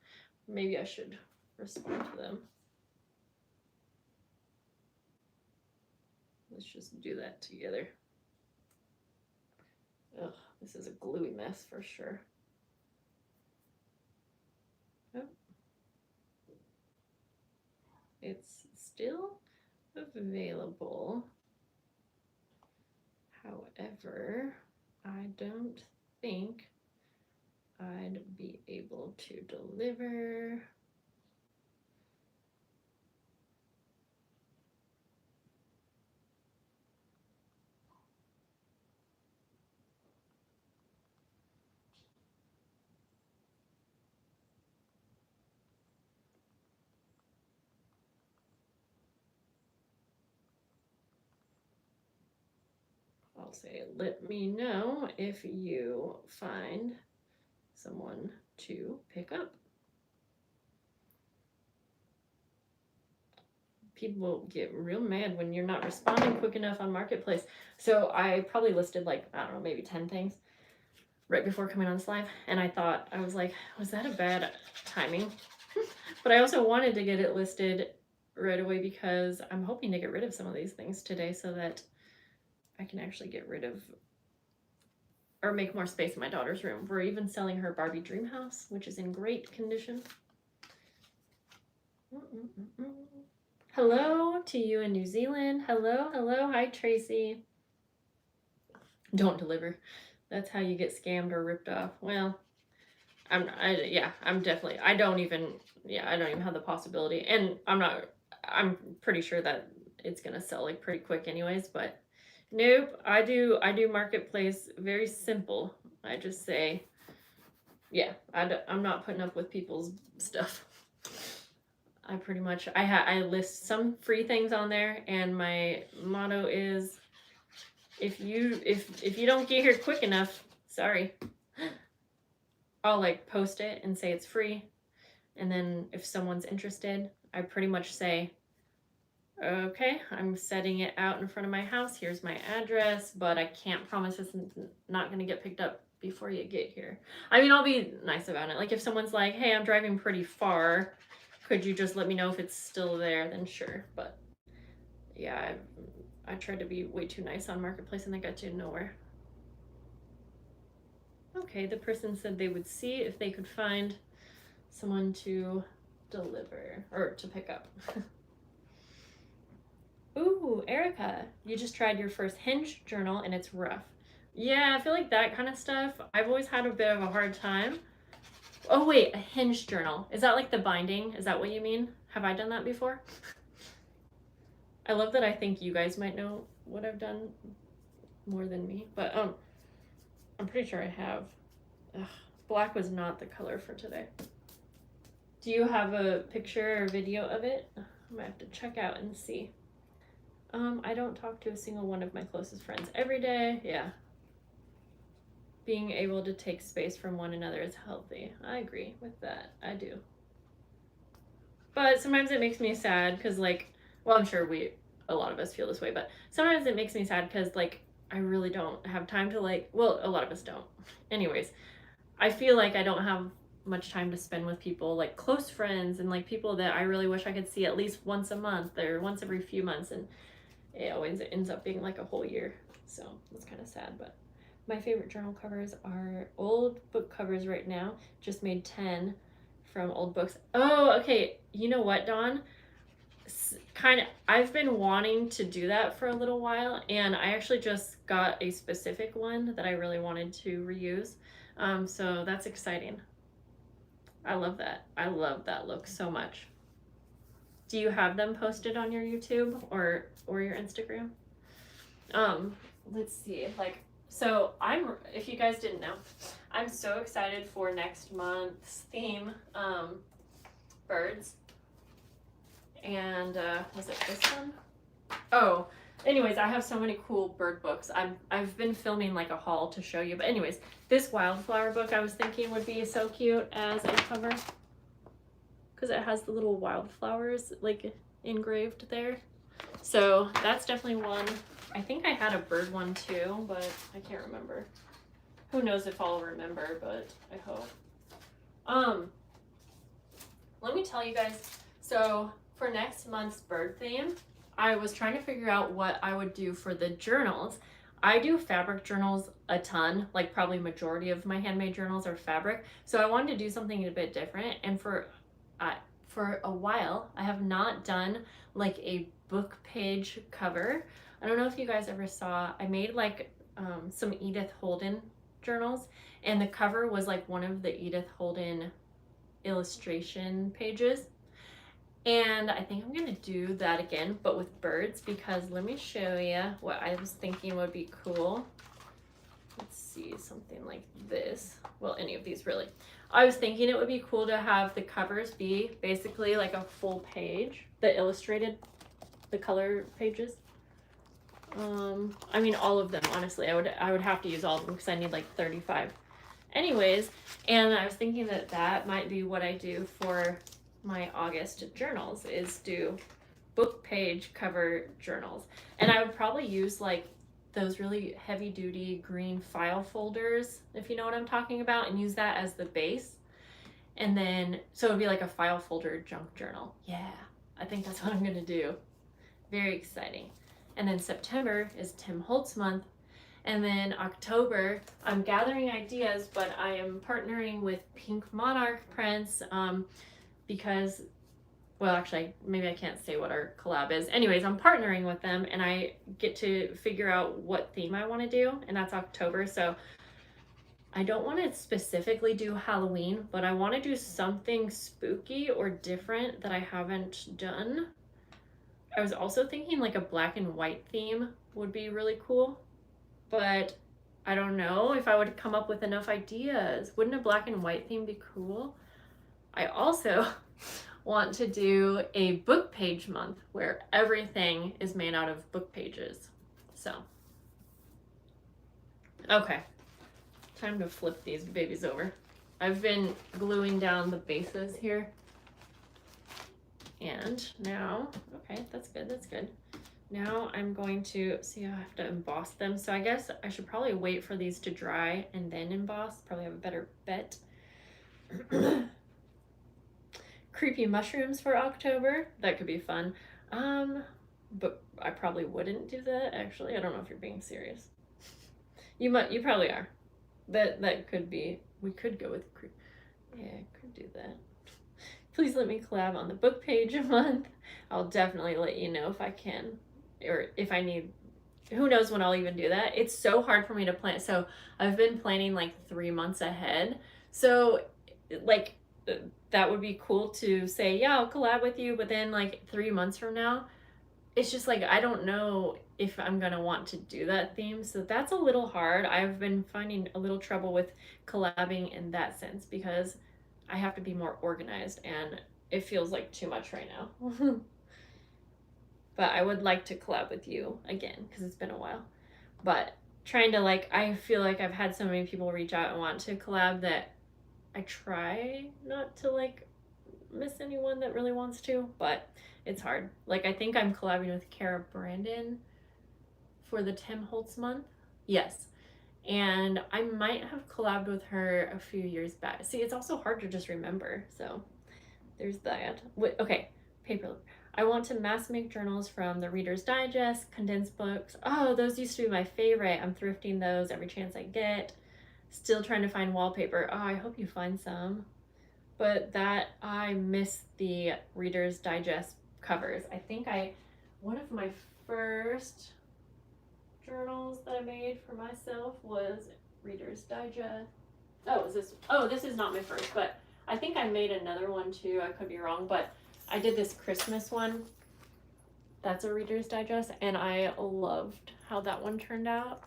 Speaker 1: Maybe I should respond to them. Let's just do that together. Ugh, this is a gluey mess for sure. Oh. It's still available. However, I don't think I'd be able to deliver. I'll say, let me know if you find someone to pick up. People get real mad when you're not responding quick enough on Marketplace. So I probably listed like, I don't know, maybe 10 things right before coming on this live. And I was like, was that a bad timing? But I also wanted to get it listed right away because I'm hoping to get rid of some of these things today so that I can actually get rid of or make more space in my daughter's room. We're even selling her Barbie dream house, which is in great condition. Hello to you in New Zealand. Hello, hello. Hi, Tracy. Don't deliver. That's how you get scammed or ripped off. Well, I don't even have the possibility. And I'm pretty sure that it's going to sell like pretty quick anyways, but nope, I do Marketplace very simple. I just say, yeah, I'm not putting up with people's stuff. I pretty much, I list some free things on there, and my motto is, if you don't get here quick enough, sorry. I'll like post it and say it's free, and then if someone's interested, I pretty much say, okay, I'm setting it out in front of my house. Here's my address, but I can't promise it's not going to get picked up before you get here. I mean, I'll be nice about it. Like if someone's like, hey, I'm driving pretty far, could you just let me know if it's still there? Then sure. But yeah, I tried to be way too nice on Marketplace, and I got you nowhere. Okay, the person said they would see if they could find someone to deliver or to pick up. Ooh, Erica, you just tried your first Hinge journal and it's rough. Yeah, I feel like that kind of stuff, I've always had a bit of a hard time. Oh wait, a Hinge journal. Is that like the binding? Is that what you mean? Have I done that before? I love that I think you guys might know what I've done more than me, but I'm pretty sure I have. Ugh, black was not the color for today. Do you have a picture or video of it? I might have to check out and see. I don't talk to a single one of my closest friends every day. Yeah. Being able to take space from one another is healthy. I agree with that. I do. But sometimes it makes me sad because, like, well, I'm sure a lot of us feel this way, but sometimes it makes me sad because, like, I really don't have time to, like, well, a lot of us don't. Anyways, I feel like I don't have much time to spend with people, like, close friends and, like, people that I really wish I could see at least once a month or once every few months, and it always ends up being, like, a whole year. So it's kind of sad, but my favorite journal covers are old book covers right now. Just made 10 from old books. Oh, okay. You know what, Dawn? I've been wanting to do that for a little while, and I actually just got a specific one that I really wanted to reuse. So that's exciting. I love that. I love that look so much. Do you have them posted on your YouTube or your Instagram? Let's see. Like, so if you guys didn't know, I'm so excited for next month's theme, birds. And was it this one? Oh, anyways, I have so many cool bird books. I've been filming like a haul to show you. But anyways, this wildflower book I was thinking would be so cute as a cover because it has the little wildflowers like engraved there. So that's definitely one. I think I had a bird one too, but I can't remember. Who knows if I'll remember, but I hope. Let me tell you guys, so for next month's bird theme, I was trying to figure out what I would do for the journals. I do fabric journals a ton, like probably majority of my handmade journals are fabric. So I wanted to do something a bit different. And for a while, I have not done like a book page cover. I don't know if you guys ever saw, I made like some Edith Holden journals, and the cover was like one of the Edith Holden illustration pages. And I think I'm gonna do that again, but with birds, because let me show you what I was thinking would be cool. Let's see, something like this. Well, any of these really. I was thinking it would be cool to have the covers be basically like a full page, the illustrated, the color pages. I mean all of them, honestly. I would have to use all of them because I need like 35. Anyways, and I was thinking that that might be what I do for my August journals, is do book page cover journals. And I would probably use like those really heavy duty green file folders, if you know what I'm talking about, and use that as the base. And then, so it'd be like a file folder junk journal. Yeah, I think that's what I'm gonna do. Very exciting. And then September is Tim Holtz month. And then October, I'm gathering ideas, but I am partnering with Pink Monarch Prints because, well, actually, maybe I can't say what our collab is. Anyways, I'm partnering with them, and I get to figure out what theme I want to do, and that's October. So I don't want to specifically do Halloween, but I want to do something spooky or different that I haven't done. I was also thinking like a black and white theme would be really cool. But I don't know if I would come up with enough ideas. Wouldn't a black and white theme be cool? I also want to do a book page month where everything is made out of book pages. So, okay, time to flip these babies over. I've been gluing down the bases here. And now, okay, that's good, that's good. Now I'm going to, see, I have to emboss them. So I guess I should probably wait for these to dry and then emboss. Probably have a better bet. Creepy mushrooms for October. That could be fun. But I probably wouldn't do that, actually. I don't know if you're being serious. You probably are. That could be, we could go with, yeah, could do that. Please let me collab on the book page a month. I'll definitely let you know if I can, or if I need, who knows when I'll even do that. It's so hard for me to plan. So I've been planning like 3 months ahead. So like that would be cool to say, yeah, I'll collab with you. But then like 3 months from now, it's just like, I don't know if I'm going to want to do that theme. So that's a little hard. I've been finding a little trouble with collabing in that sense because I have to be more organized and it feels like too much right now. But I would like to collab with you again because it's been a while. But trying to like, I feel like I've had so many people reach out and want to collab that I try not to like miss anyone that really wants to, but it's hard. Like I think I'm collabing with Kara Brandon for the Tim Holtz month. Yes. And I might have collabed with her a few years back. See, it's also hard to just remember. So there's that. Okay, paper. I want to mass make journals from the Reader's Digest, condensed books. Oh, those used to be my favorite. I'm thrifting those every chance I get. Still trying to find wallpaper. Oh, I hope you find some. But that, I miss the Reader's Digest covers. I think one of my first journals that I made for myself was Reader's Digest. This is not my first, but I think I made another one too. I could be wrong, but I did this Christmas one. That's a Reader's Digest, and I loved how that one turned out.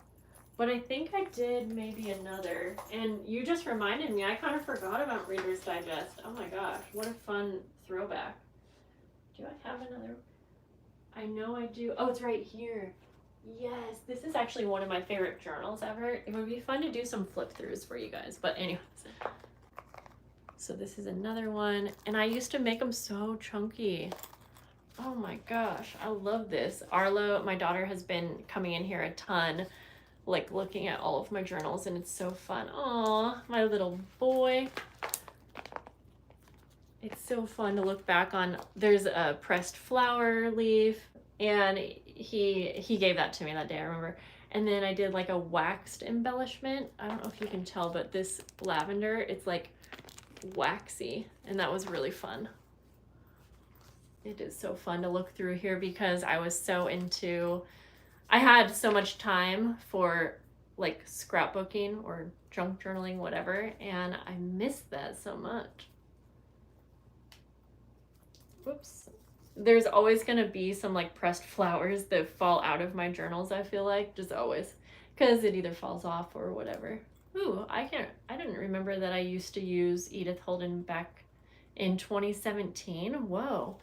Speaker 1: But I think I did maybe another, and you just reminded me. I kind of forgot about Reader's Digest. Oh my gosh, what a fun throwback. Do I have another? I know I do. Oh, it's right here. Yes, this is actually one of my favorite journals ever. It would be fun to do some flip throughs for you guys. But anyways, so this is another one. And I used to make them so chunky. Oh my gosh, I love this. Arlo, my daughter, has been coming in here a ton, like looking at all of my journals, and it's so fun. Aw, my little boy. It's so fun to look back on. There's a pressed flower leaf, and he gave that to me that day, I remember. And then I did like a waxed embellishment. I don't know if you can tell, but this lavender, it's like waxy, and that was really fun. It is so fun to look through here because I was so into, I had so much time for like scrapbooking or junk journaling, whatever, and I missed that so much. Whoops. There's always going to be some like pressed flowers that fall out of my journals, I feel like, just always, because it either falls off or whatever. Ooh, I didn't remember that I used to use Edith Holden back in 2017. Whoa.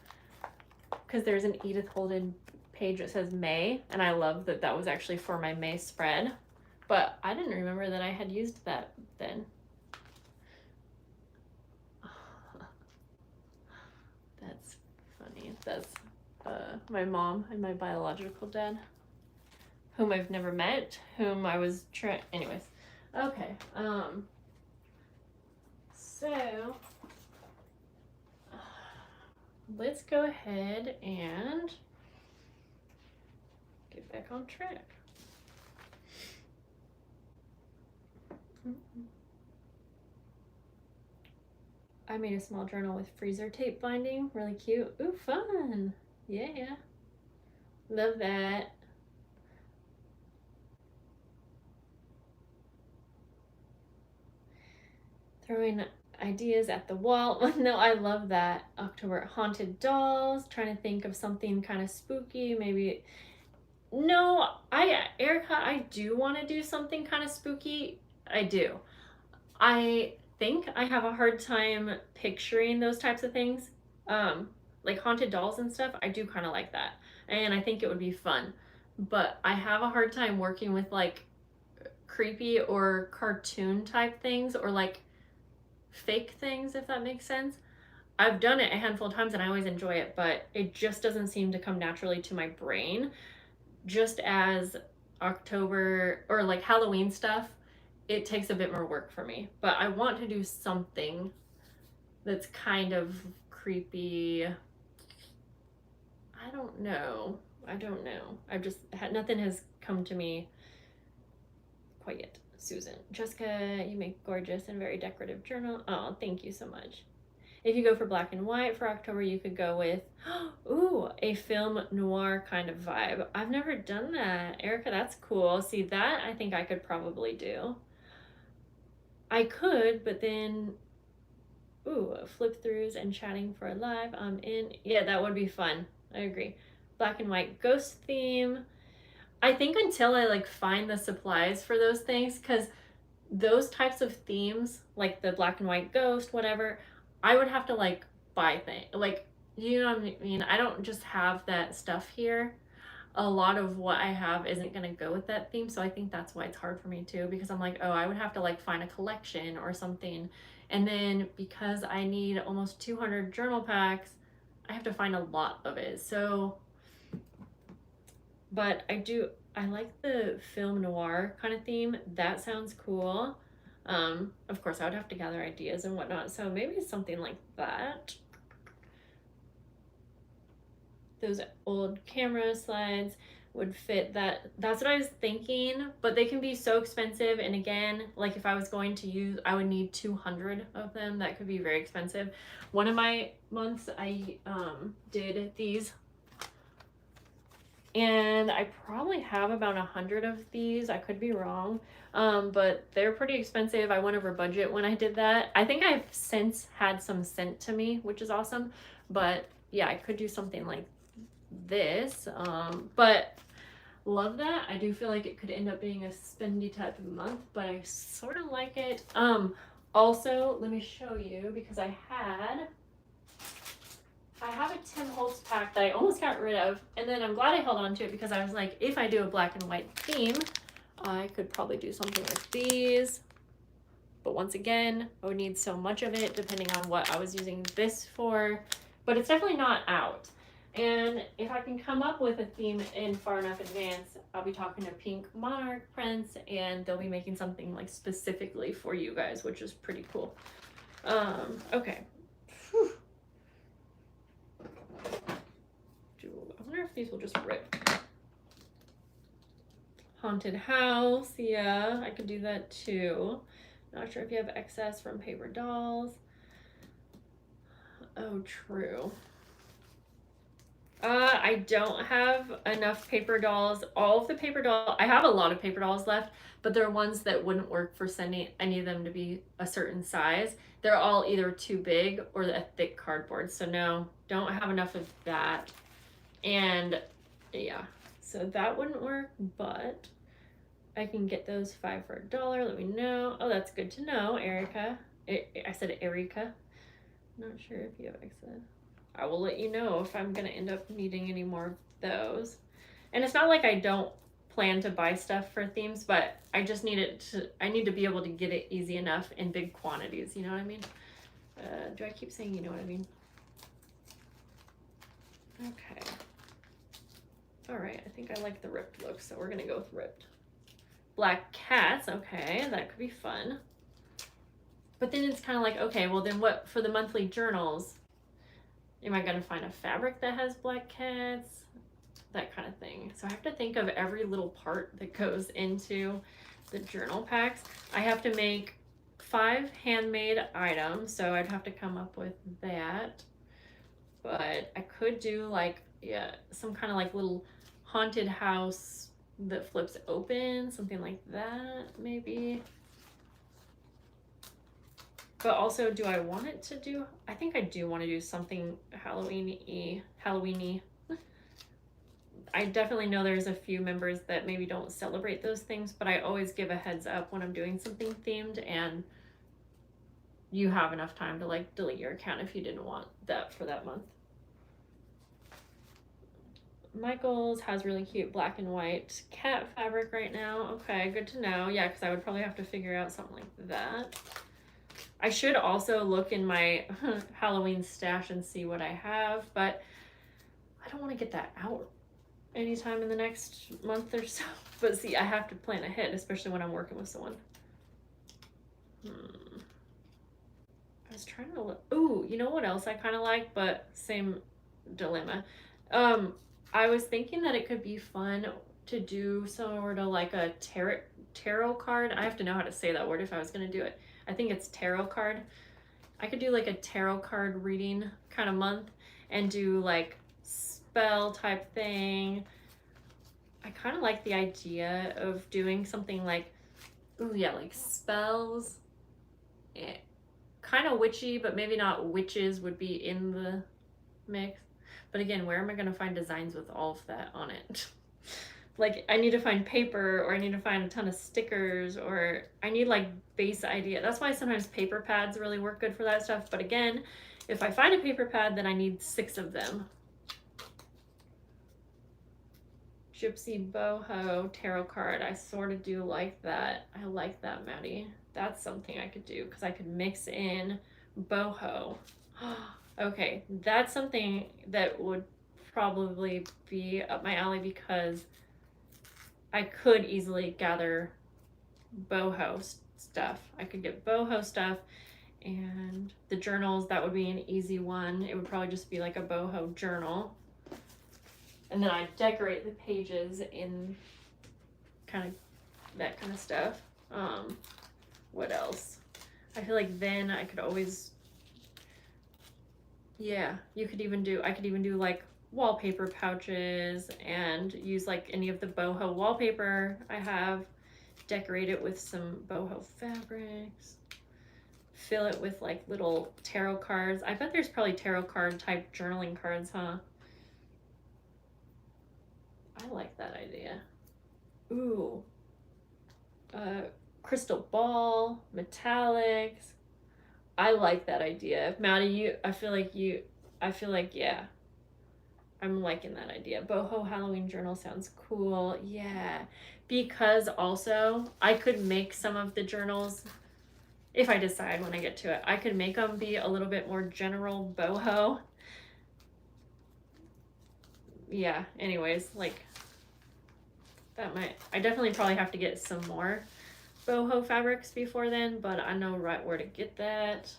Speaker 1: Because there's an Edith Holden page that says May, and I love that that was actually for my May spread, but I didn't remember that I had used that then. That's funny. That's my mom and my biological dad, whom I've never met, whom I was anyways. Okay, so let's go ahead and get back on track. I made a small journal with freezer tape binding, really cute. Ooh, fun. Yeah. Love that. Throwing ideas at the wall. No, I love that. October haunted dolls. Trying to think of something kind of spooky. Maybe. No, Erica, I do want to do something kind of spooky. I do. I think I have a hard time picturing those types of things. Like haunted dolls and stuff. I do kind of like that. And I think it would be fun. But I have a hard time working with like creepy or cartoon type things, or like fake things, if that makes sense. I've done it a handful of times and I always enjoy it, but it just doesn't seem to come naturally to my brain. Just as October or like Halloween stuff, it takes a bit more work for me. But I want to do something that's kind of creepy. I don't know. I've just had, nothing has come to me quite yet. Susan. Jessica, you make gorgeous and very decorative journal. Oh, thank you so much. If you go for black and white for October, you could go with, ooh, a film noir kind of vibe. I've never done that. Erica, that's cool. See, that I think I could probably do. I could, but then, ooh, flip throughs and chatting for a live. I'm in. Yeah, that would be fun. I agree. Black and white ghost theme. I think until I like find the supplies for those things, because those types of themes, like the black and white ghost, whatever, I would have to like buy things. Like, you know what I mean? I don't just have that stuff here. A lot of what I have isn't going to go with that theme. So I think that's why it's hard for me too, because I'm like, oh, I would have to like find a collection or something. And then because I need almost 200 journal packs, I have to find a lot of it. So, but I like the film noir kind of theme. That sounds cool. Of course, I would have to gather ideas and whatnot. So maybe something like that. Those old camera slides would fit that. That's what I was thinking, but they can be so expensive. And again, like if I was going to use, I would need 200 of them. That could be very expensive. One of my months I did these, and I probably have about 100 of these. I could be wrong, but they're pretty expensive. I went over budget when I did that. I think I've since had some sent to me, which is awesome. But yeah, I could do something like this, but love that. I do feel like it could end up being a spendy type of month, but I sort of like it. Also, let me show you, because I had I have a Tim Holtz pack that I almost got rid of, and then I'm glad I held on to it because I was like, if I do a black and white theme, I could probably do something with these. But once again, I would need so much of it depending on what I was using this for. But it's definitely not out. And if I can come up with a theme in far enough advance, I'll be talking to Pink Monarch Prince, and they'll be making something like specifically for you guys, which is pretty cool. Okay. Whew. I wonder if these will just rip. Haunted house, yeah, I could do that too. Not sure if you have excess from paper dolls. Oh, true. I don't have enough paper dolls. All of the paper dolls, I have a lot of paper dolls left, but they're ones that wouldn't work for sending. I need them to be a certain size. They're all either too big or a thick cardboard. So no, don't have enough of that. And yeah, so that wouldn't work, but I can get those 5 for $1. Let me know. Oh, that's good to know, Erica. I said Erica. Not sure if you have excess. I will let you know if I'm going to end up needing any more of those. And it's not like I don't plan to buy stuff for themes, but I just need it to, I need to be able to get it easy enough in big quantities, you know what I mean? Do I keep saying you know what I mean? Okay. All right, I think I like the ripped look, so we're going to go with ripped. Black cats, okay, that could be fun. But then it's kind of like, okay, well then what for the monthly journals? Am I going to find a fabric that has black cats? That kind of thing. So I have to think of every little part that goes into the journal packs. I have to make 5 handmade items, so I'd have to come up with that. But I could do like, yeah, some kind of like little haunted house that flips open, something like that, maybe. But also, do I want it to do? I think I do want to do something Halloween-y. I definitely know there's a few members that maybe don't celebrate those things, but I always give a heads up when I'm doing something themed, and you have enough time to like delete your account if you didn't want that for that month. Michael's has really cute black and white cat fabric right now. Okay, good to know. Yeah, because I would probably have to figure out something like that. I should also look in my Halloween stash and see what I have, but I don't want to get that out anytime in the next month or so. But see, I have to plan ahead, especially when I'm working with someone. I was trying to look. Ooh, you know what else I kind of like, but same dilemma. I was thinking that it could be fun to do sort of like a tarot card. I have to know how to say that word if I was going to do it. I think it's tarot card. I could do like a tarot card reading kind of month and do like spell type thing. I kind of like the idea of doing something like, ooh yeah, like spells. Kind of witchy, but maybe not witches would be in the mix. But again, where am I going to find designs with all of that on it? Like I need to find paper, or I need to find a ton of stickers, or I need like base idea. That's why sometimes paper pads really work good for that stuff. But again, if I find a paper pad, then I need 6 of them. Gypsy boho tarot card. I sort of do like that. I like that, Maddie. That's something I could do because I could mix in boho. Okay, that's something that would probably be up my alley because I could easily gather boho stuff. I could get boho stuff, and the journals, that would be an easy one. It would probably just be like a boho journal. And then I decorate the pages in kind of that kind of stuff. What else? I feel like then I could always, yeah, I could even do like wallpaper pouches and use like any of the boho wallpaper I have, decorate it with some boho fabrics, fill it with like little tarot cards. I bet there's probably tarot card type journaling cards, huh? I like that idea. Ooh. Crystal ball, metallics. I like that idea. Maddie, I feel like I feel like, yeah, I'm liking that idea. Boho Halloween journal sounds cool. Yeah. Because also, I could make some of the journals, if I decide when I get to it, I could make them be a little bit more general boho. Yeah, anyways, like, that might, I definitely probably have to get some more boho fabrics before then, but I know right where to get that.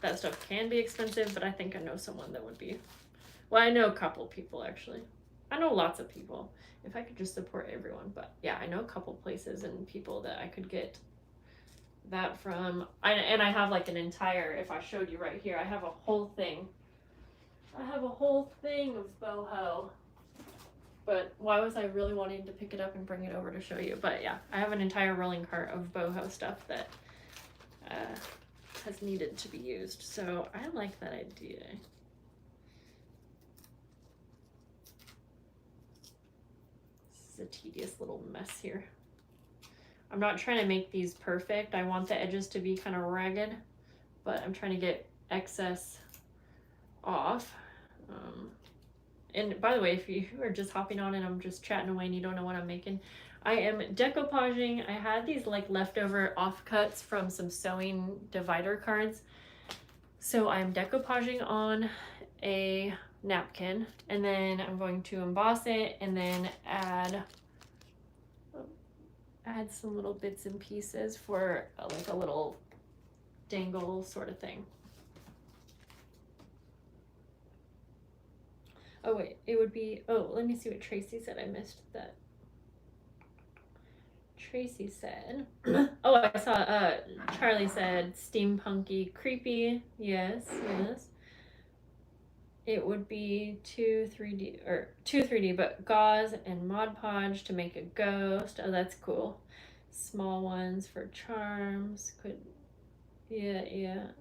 Speaker 1: That stuff can be expensive, but I think I know someone that would be. Well, I know a couple people actually. I know lots of people. If I could just support everyone, but yeah, I know a couple places and people that I could get that from. And I have like an entire. If I showed you right here, I have a whole thing. I have a whole thing of boho. But why was I really wanting to pick it up and bring it over to show you? But yeah, I have an entire rolling cart of boho stuff that has needed to be used. So I like that idea. This is a tedious little mess here. I'm not trying to make these perfect. I want the edges to be kind of ragged, but I'm trying to get excess off. And by the way, if you are just hopping on and I'm just chatting away and you don't know what I'm making, I am decoupaging. I had these like leftover offcuts from some sewing divider cards. So I'm decoupaging on a napkin, and then I'm going to emboss it and then add some little bits and pieces for like a little dangle sort of thing. Oh wait, it would be, oh, let me see what Tracy said. I missed that. Tracy said, oh, I saw, Charlie said steampunky creepy. Yes, yes. It would be two 3D, but gauze and Mod Podge to make a ghost. Oh, that's cool. Small ones for charms. Could, yeah.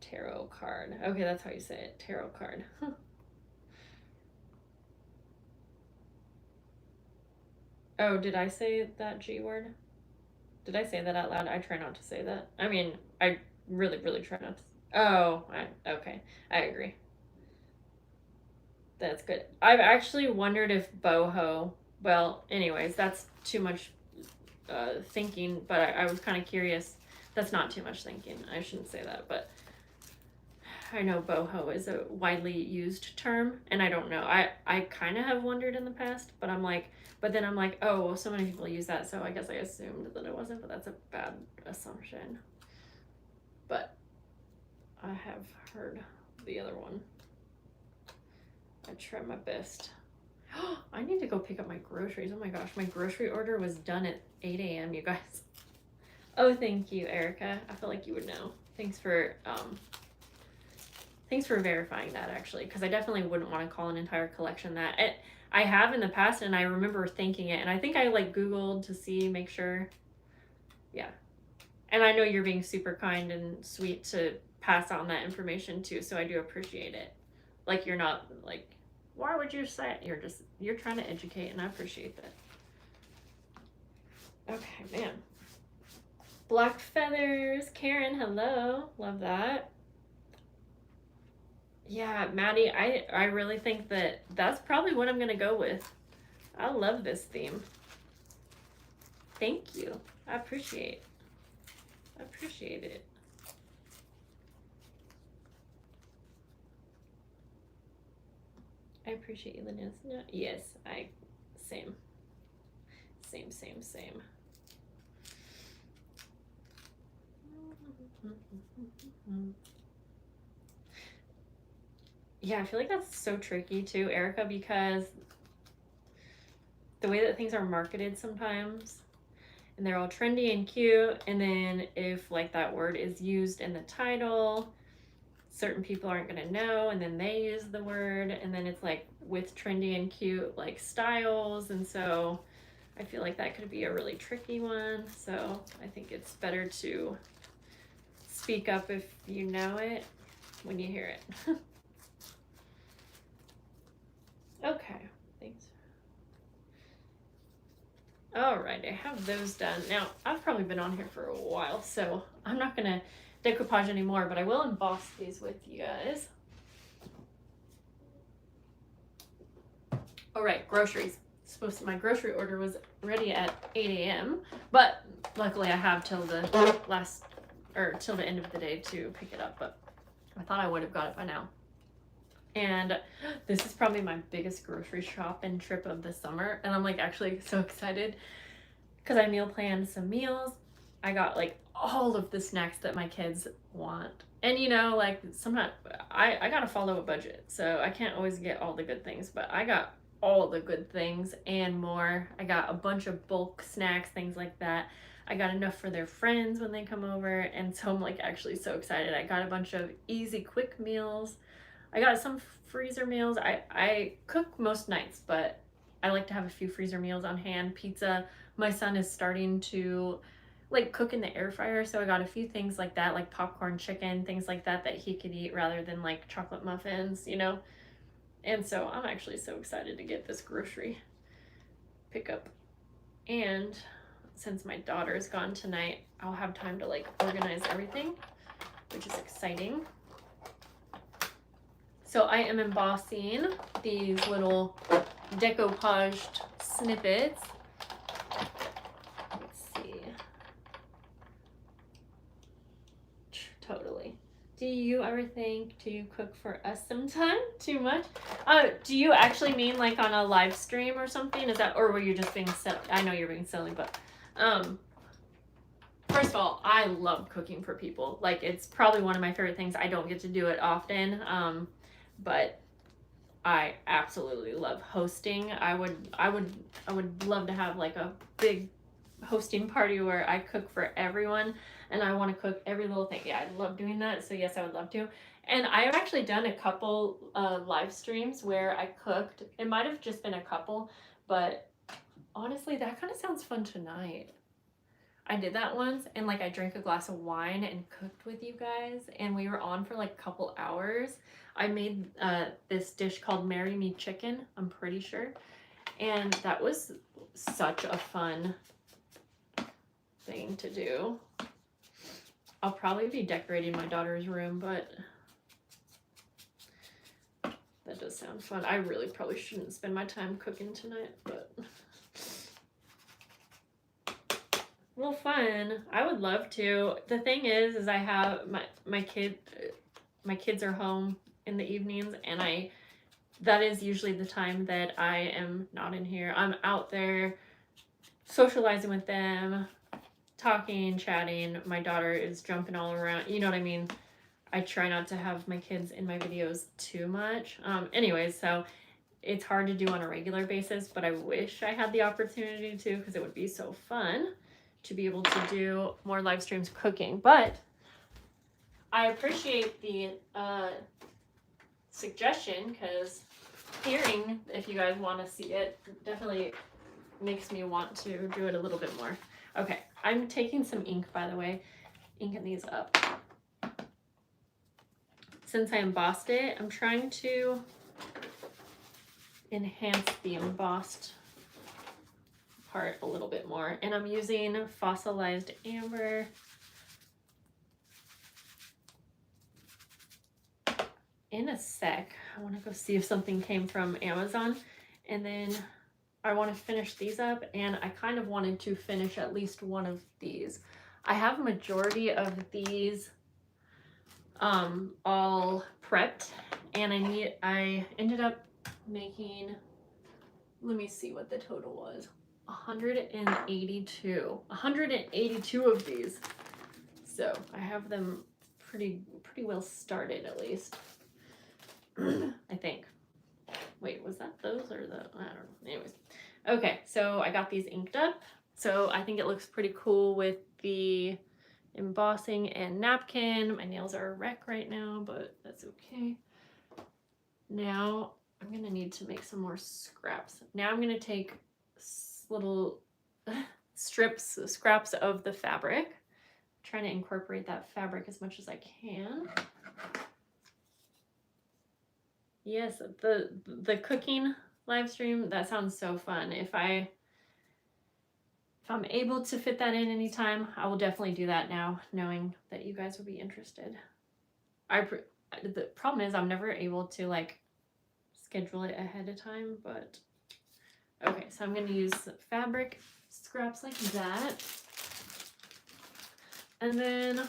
Speaker 1: Tarot card. Okay, that's how you say it. Tarot card. Oh, did I say that G word? Did I say that out loud? I try not to say that. I mean, I really, really try not to. Oh, okay. I agree. That's good. I've actually wondered if boho. Well, anyways, that's too much thinking, but I was kind of curious. That's not too much thinking. I shouldn't say that, but I know boho is a widely used term, and I don't know. I kind of have wondered in the past, but then I'm like, oh, well, so many people use that, so I guess I assumed that it wasn't, but that's a bad assumption. But I have heard the other one. I try my best. I need to go pick up my groceries. Oh my gosh, my grocery order was done at 8 a.m., you guys. Oh, thank you, Erica. I feel like you would know. Thanks for verifying that, actually, because I definitely wouldn't want to call an entire collection that. I have in the past, and I remember thinking it, and I think I like Googled to see, make sure. Yeah. And I know you're being super kind and sweet to pass on that information too, so I do appreciate it. Like, you're not like, why would you say it? You're trying to educate, and I appreciate that. Okay, man. Black feathers. Karen, hello. Love that. Yeah, Maddie, I really think that's probably what I'm going to go with. I love this theme. Thank you. I appreciate it. I appreciate you, Linus. No, yes, same. Yeah, I feel like that's so tricky too, Erica, because the way that things are marketed sometimes, and they're all trendy and cute, and then if like that word is used in the title, certain people aren't going to know, and then they use the word, and then it's like with trendy and cute like styles, and so I feel like that could be a really tricky one. So I think it's better to speak up if you know it when you hear it. Okay, thanks. All right, I have those done. Now, I've probably been on here for a while, so I'm not gonna decoupage anymore, but I will emboss these with you guys. All right, groceries. My grocery order was ready at 8 a.m. But luckily I have till the end of the day to pick it up. But I thought I would have got it by now. And this is probably my biggest grocery shopping trip of the summer, and I'm like actually so excited because I meal planned some meals. I got like all of the snacks that my kids want. And you know, like sometimes I gotta follow a budget, so I can't always get all the good things, but I got all the good things and more. I got a bunch of bulk snacks, things like that. I got enough for their friends when they come over, and so I'm like actually so excited. I got a bunch of easy, quick meals. I got some freezer meals. I cook most nights, but I like to have a few freezer meals on hand. Pizza. My son is starting to like cook in the air fryer, so I got a few things like that, like popcorn chicken, things like that he could eat rather than like chocolate muffins, you know? And so I'm actually so excited to get this grocery pickup. And since my daughter is gone tonight, I'll have time to like organize everything, which is exciting. So I am embossing these little decoupaged snippets. Let's see. Totally. Do you ever think to cook for us sometime? Too much? Do you actually mean like on a live stream or something? Is that, or were you just being silly? I know you're being silly, but first of all, I love cooking for people. Like it's probably one of my favorite things. I don't get to do it often, but I absolutely love hosting. I would love to have like a big hosting party where I cook for everyone and I want to cook every little thing. Yeah, I love doing that. So yes, I would love to. And I've actually done a couple live streams where I cooked. It might have just been a couple, but honestly, that kind of sounds fun tonight. I did that once, and like I drank a glass of wine and cooked with you guys, and we were on for like a couple hours. I made this dish called Marry Me Chicken, I'm pretty sure, and that was such a fun thing to do. I'll probably be decorating my daughter's room, but that does sound fun. I really probably shouldn't spend my time cooking tonight, but well, fun. I would love to. The thing is I have my kids are home in the evenings, and that is usually the time that I am not in here. I'm out there socializing with them, talking, chatting. My daughter is jumping all around. You know what I mean? I try not to have my kids in my videos too much. Anyways, so it's hard to do on a regular basis, but I wish I had the opportunity to, because it would be so fun to be able to do more live streams cooking. But I appreciate the suggestion, because hearing if you guys want to see it definitely makes me want to do it a little bit more. Okay, I'm taking some ink, by the way, inking these up. Since I embossed it, I'm trying to enhance the embossed part a little bit more, and I'm using fossilized amber. In a sec, I want to go see if something came from Amazon, and then I want to finish these up, and I kind of wanted to finish at least one of these. I have a majority of these all prepped, and I ended up making, let me see what the total was, 182 of these. So I have them pretty well started, at least. I think. Wait, was that those or the, I don't know. Anyways. Okay, so I got these inked up. So I think it looks pretty cool with the embossing and napkin. My nails are a wreck right now, but that's okay. Now I'm gonna need to make some more scraps. Now I'm gonna take little scraps of the fabric. I'm trying to incorporate that fabric as much as I can. Yes, the cooking live stream, that sounds so fun. If I if I'm able to fit that in anytime, I will definitely do that now, knowing that you guys will be interested. The problem is I'm never able to like schedule it ahead of time, but okay, so I'm gonna use fabric scraps like that. And then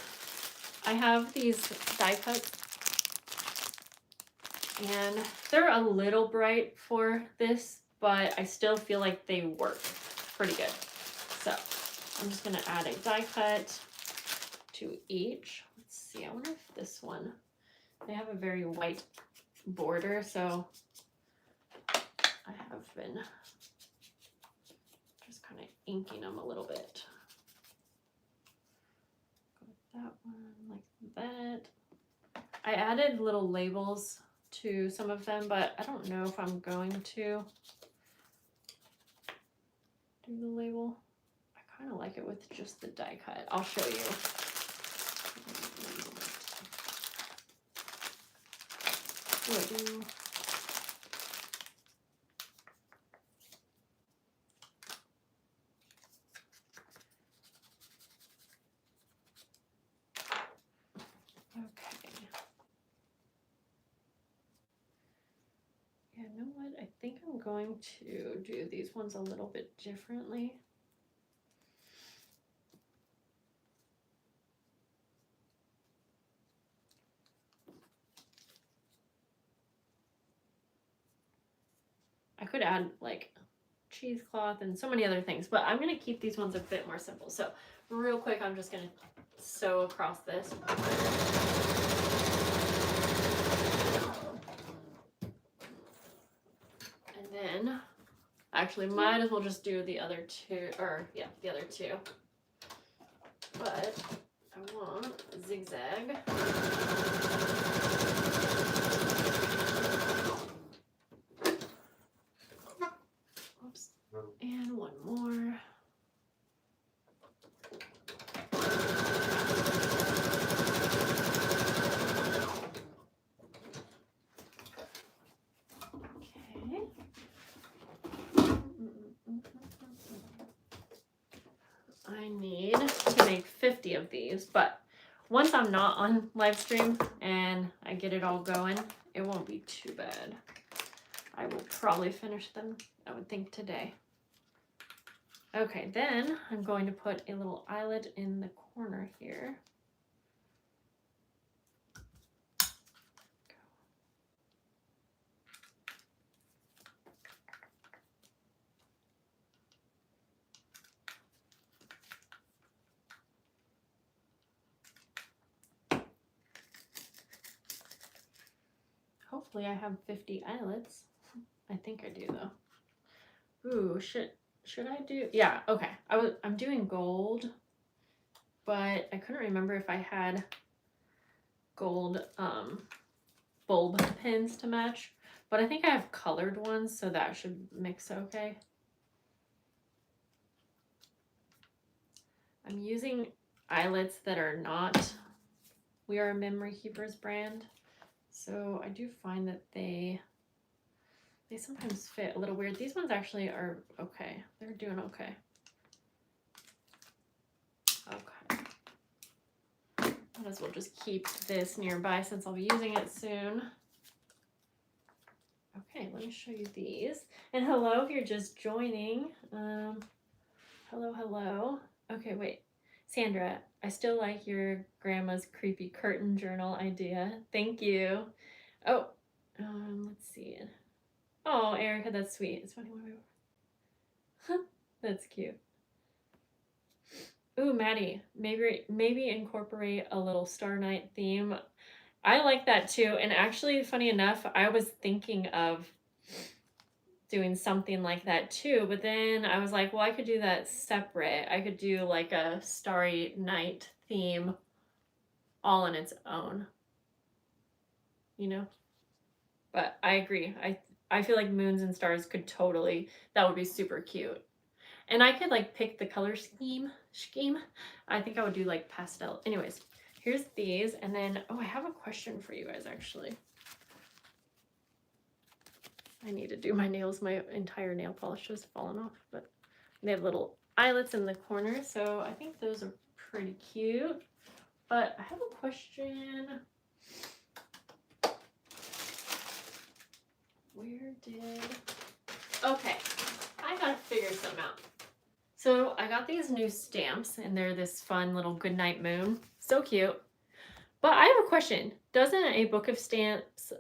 Speaker 1: I have these die cuts, and they're a little bright for this, but I still feel like they work pretty good. So I'm just gonna add a die cut to each. Let's see, I wonder if this one, they have a very white border, so I have been just kind of inking them a little bit. That one like that. I added little labels to some of them, but I don't know if I'm going to do the label. I kind of like it with just the die cut. I'll show you. What do I do? Okay. Yeah, you know what? I think I'm going to do these ones a little bit differently. I could add like cheesecloth and so many other things, but I'm going to keep these ones a bit more simple. So real quick, I'm just going to sew across this. And then actually might as well just do the other two, or yeah, the other two. But I want a zigzag. Oops. And one more. Okay. I need to make 50 of these, but once I'm not on live stream and I get it all going, it won't be too bad. I will probably finish them, I would think, today. Okay, then I'm going to put a little eyelet in the corner here. Hopefully I have 50 eyelets. I think I do though. Ooh, should I do? Yeah, okay. I'm doing gold, but I couldn't remember if I had gold bulb pins to match, but I think I have colored ones, so that should mix okay. I'm using eyelets that are not We Are Memory Keepers brand, so I do find that they sometimes fit a little weird. These ones actually are okay. They're doing okay. Okay. Might as well just keep this nearby since I'll be using it soon. Okay, let me show you these. And hello if you're just joining. Hello. Okay, wait. Sandra, I still like your grandma's creepy curtain journal idea. Thank you. Oh, let's see. Oh, Erica, that's sweet. It's funny. That's cute. Ooh, Maddie, maybe incorporate a little Star Night theme. I like that too. And actually, funny enough, I was thinking of doing something like that too, but then I was like, well, I could do that separate. I could do like a Starry Night theme all on its own, you know? But I agree. I feel like moons and stars could totally, that would be super cute. And I could like pick the color scheme. I think I would do like pastel. Anyways, here's these. And then, oh, I have a question for you guys actually. I need to do my nails. My entire nail polish has fallen off, but they have little eyelets in the corner, so I think those are pretty cute. But I have a question. Where did... Okay, I gotta figure something out. So I got these new stamps, and they're this fun little goodnight moon. So cute. But I have a question. Doesn't a book of stamps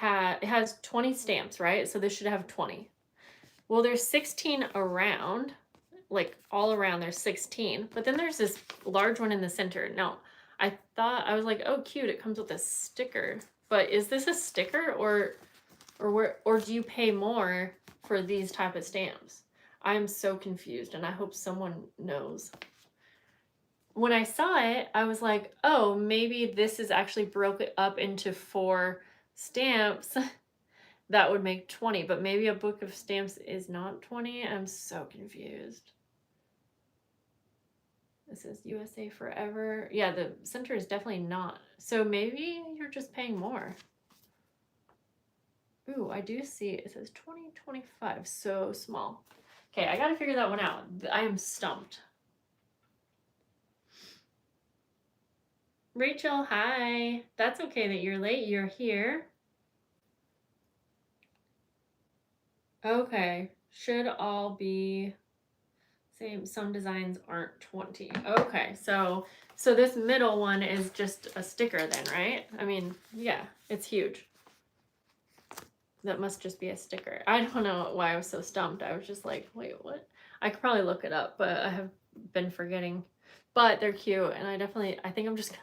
Speaker 1: it has 20 stamps, right? So this should have 20. Well, there's 16 around, like all around there's 16. But then there's this large one in the center. Now, I was like, oh, cute, it comes with a sticker. But is this a sticker or do you pay more for these type of stamps? I'm so confused, and I hope someone knows. When I saw it, I was like, oh, maybe this is actually broken up into 4 stamps. That would make 20, but maybe a book of stamps is not 20. I'm so confused. This is USA Forever. Yeah, the center is definitely not. So maybe you're just paying more. Ooh, I do see it says 2025. So small. Okay, I gotta figure that one out. I am stumped. Rachel, hi. That's okay that you're late. You're here. Okay, should all be same. Some designs aren't 20. Okay, so this middle one is just a sticker then, right? I mean, yeah, it's huge. That must just be a sticker. I don't know why I was so stumped. I was just like, wait, what? I could probably look it up, but I have been forgetting. But they're cute, and I think I'm just,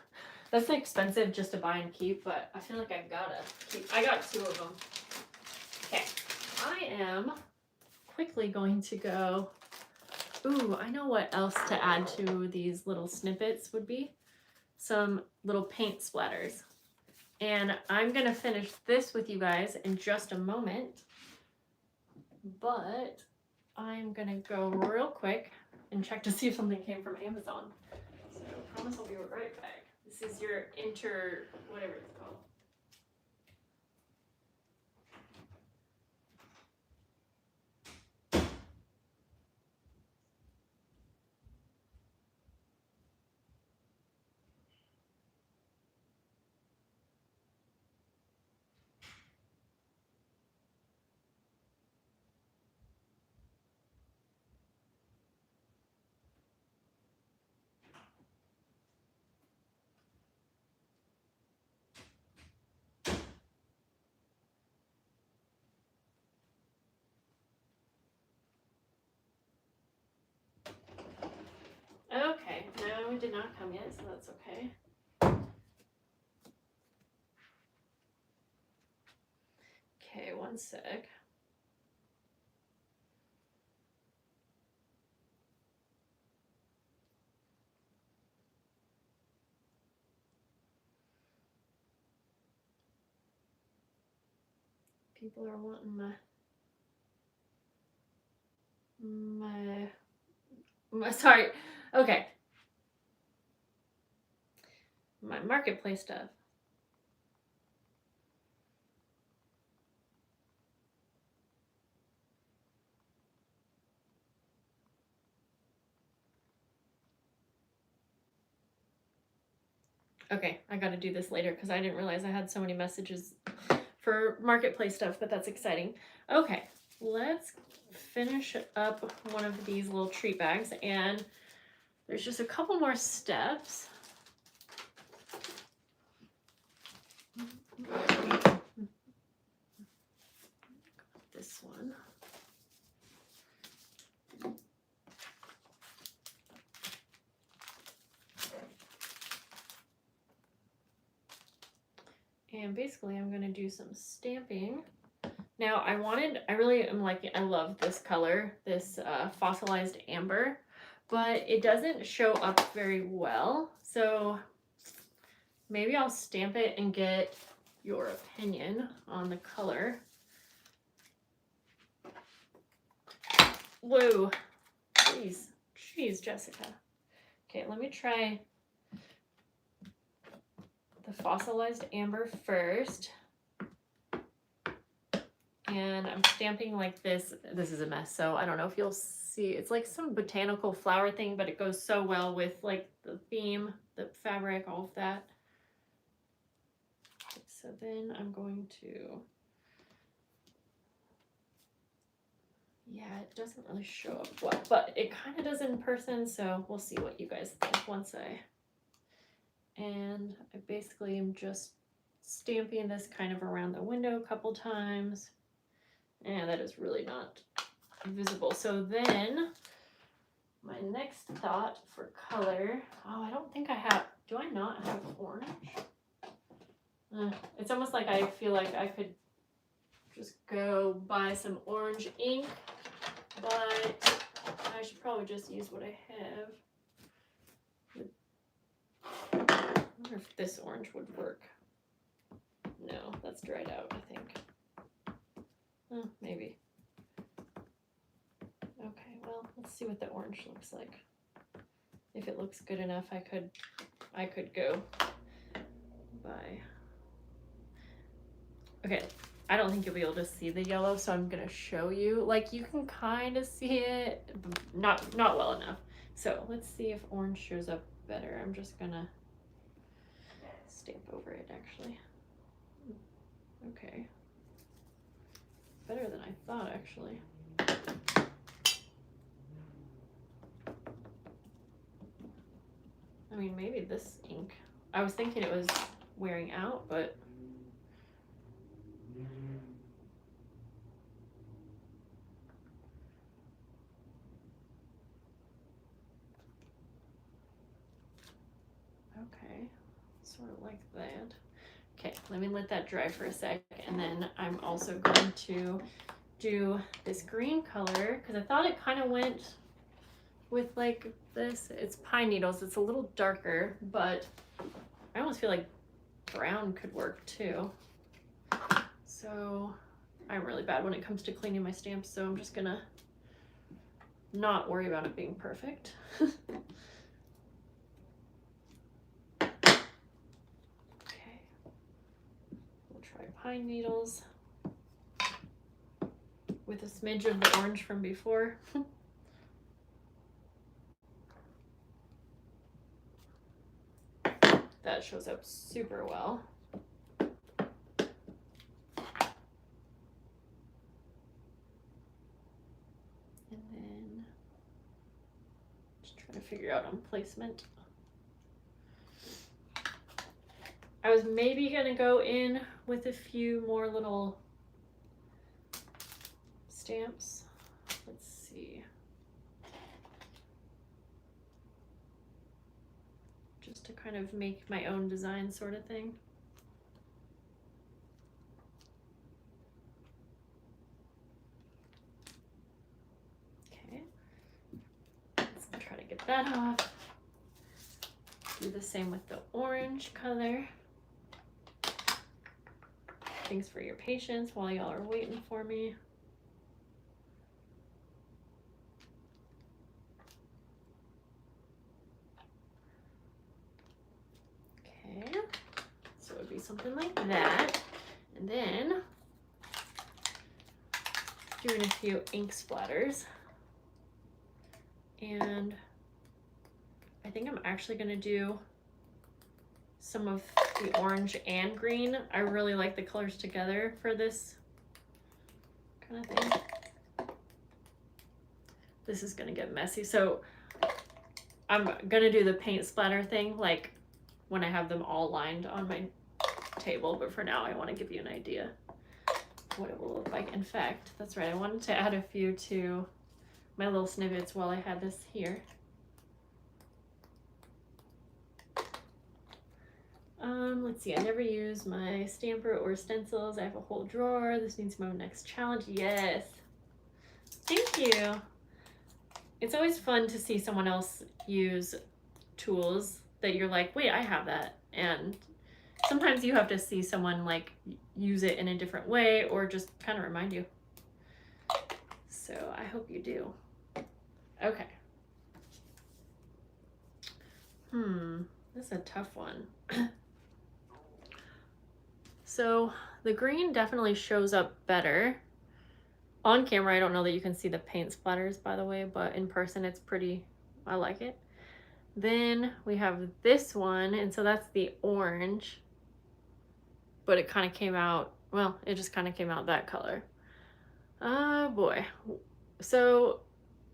Speaker 1: that's expensive just to buy and keep, but I feel like I gotta keep. I got 2 of them. Okay, I am quickly going to go. Ooh, I know what else to add to these little snippets would be some little paint splatters. And I'm gonna finish this with you guys in just a moment, but I'm gonna go real quick and check to see if something came from Amazon. So I promise I'll be right back. This is your whatever it's called. Okay, no, it did not come yet, so that's okay. Okay, one sec. People are wanting my sorry. Okay. My marketplace stuff. Okay, I gotta do this later because I didn't realize I had so many messages for marketplace stuff, but that's exciting. Okay, let's finish up one of these little treat bags, and there's just a couple more steps. This one. And basically I'm going to do some stamping. Now I love this color, this fossilized amber, but it doesn't show up very well. So maybe I'll stamp it and get your opinion on the color. Whoa, jeez, Jessica. Okay, let me try the fossilized amber first. And I'm stamping like this. This is a mess, so I don't know if you'll see. It's like some botanical flower thing, but it goes so well with like the theme, the fabric, all of that. Okay, so then I'm going to, yeah, it doesn't really show up well, but it kind of does in person, so we'll see what you guys think once and I basically am just stamping this kind of around the window a couple times. And that is really not visible. So then my next thought for color, oh, I don't think I have, do I not have orange? It's almost like I feel like I could just go buy some orange ink, but I should probably just use what I have. I wonder if this orange would work. No, that's dried out, I think. Oh, maybe. Okay, well, let's see what the orange looks like. If it looks good enough, I could go buy. Okay, I don't think you'll be able to see the yellow, so I'm gonna show you. Like, you can kind of see it, but not well enough. So let's see if orange shows up better. I'm just gonna stamp over it, actually. Okay. Better than I thought, actually. I mean, maybe this ink. I was thinking it was wearing out, but okay, sort of like that. Okay, let me let that dry for a sec, and then I'm also going to do this green color because I thought it kind of went with like this. It's pine needles. It's a little darker, but I almost feel like brown could work too. So I'm really bad when it comes to cleaning my stamps, so I'm just gonna not worry about it being perfect. Okay, we'll try pine needles with a smidge of the orange from before. That shows up super well. And then just trying to figure out on placement. I was maybe gonna go in with a few more little stamps. Let's see. Just to kind of make my own design sort of thing. Okay. Let's try to get that off. Do the same with the orange color. Thanks for your patience while y'all are waiting for me. Okay, so it would be something like that. And then doing a few ink splatters. And I think I'm actually gonna do some of the orange and green. I really like the colors together for this kind of thing. This is gonna get messy. So I'm gonna do the paint splatter thing like when I have them all lined on my table, but for now I wanna give you an idea of what it will look like. In fact, that's right, I wanted to add a few to my little snippets while I had this here. Let's see, I never use my stamper or stencils. I have a whole drawer. This needs my next challenge. Yes. Thank you. It's always fun to see someone else use tools that you're like, wait, I have that. And sometimes you have to see someone like use it in a different way or just kind of remind you. So I hope you do. Okay. This is a tough one. So the green definitely shows up better. On camera, I don't know that you can see the paint splatters, by the way, but in person it's pretty, I like it. Then we have this one, and so that's the orange, but it kind of came out, well, it just kind of came out that color. Oh boy. So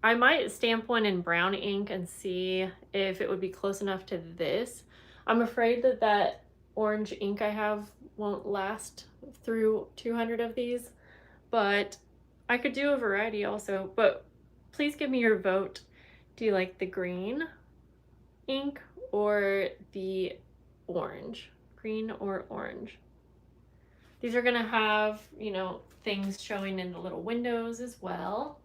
Speaker 1: I might stamp one in brown ink and see if it would be close enough to this. I'm afraid that that orange ink I have won't last through 200 of these, but I could do a variety also. But please give me your vote. Do you like the green ink or the orange? Green or orange? These are gonna have, you know, things showing in the little windows as well.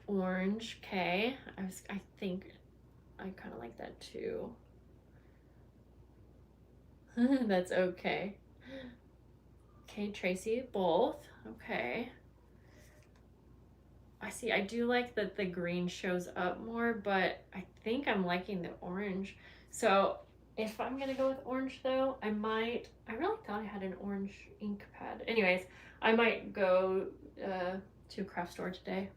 Speaker 1: Orange, okay. I think I kind of like that too. That's okay. Okay, Tracy, both. Okay. I see, I do like that the green shows up more, but I think I'm liking the orange. So if I'm gonna go with orange though, I really thought I had an orange ink pad. Anyways, I might go to a craft store today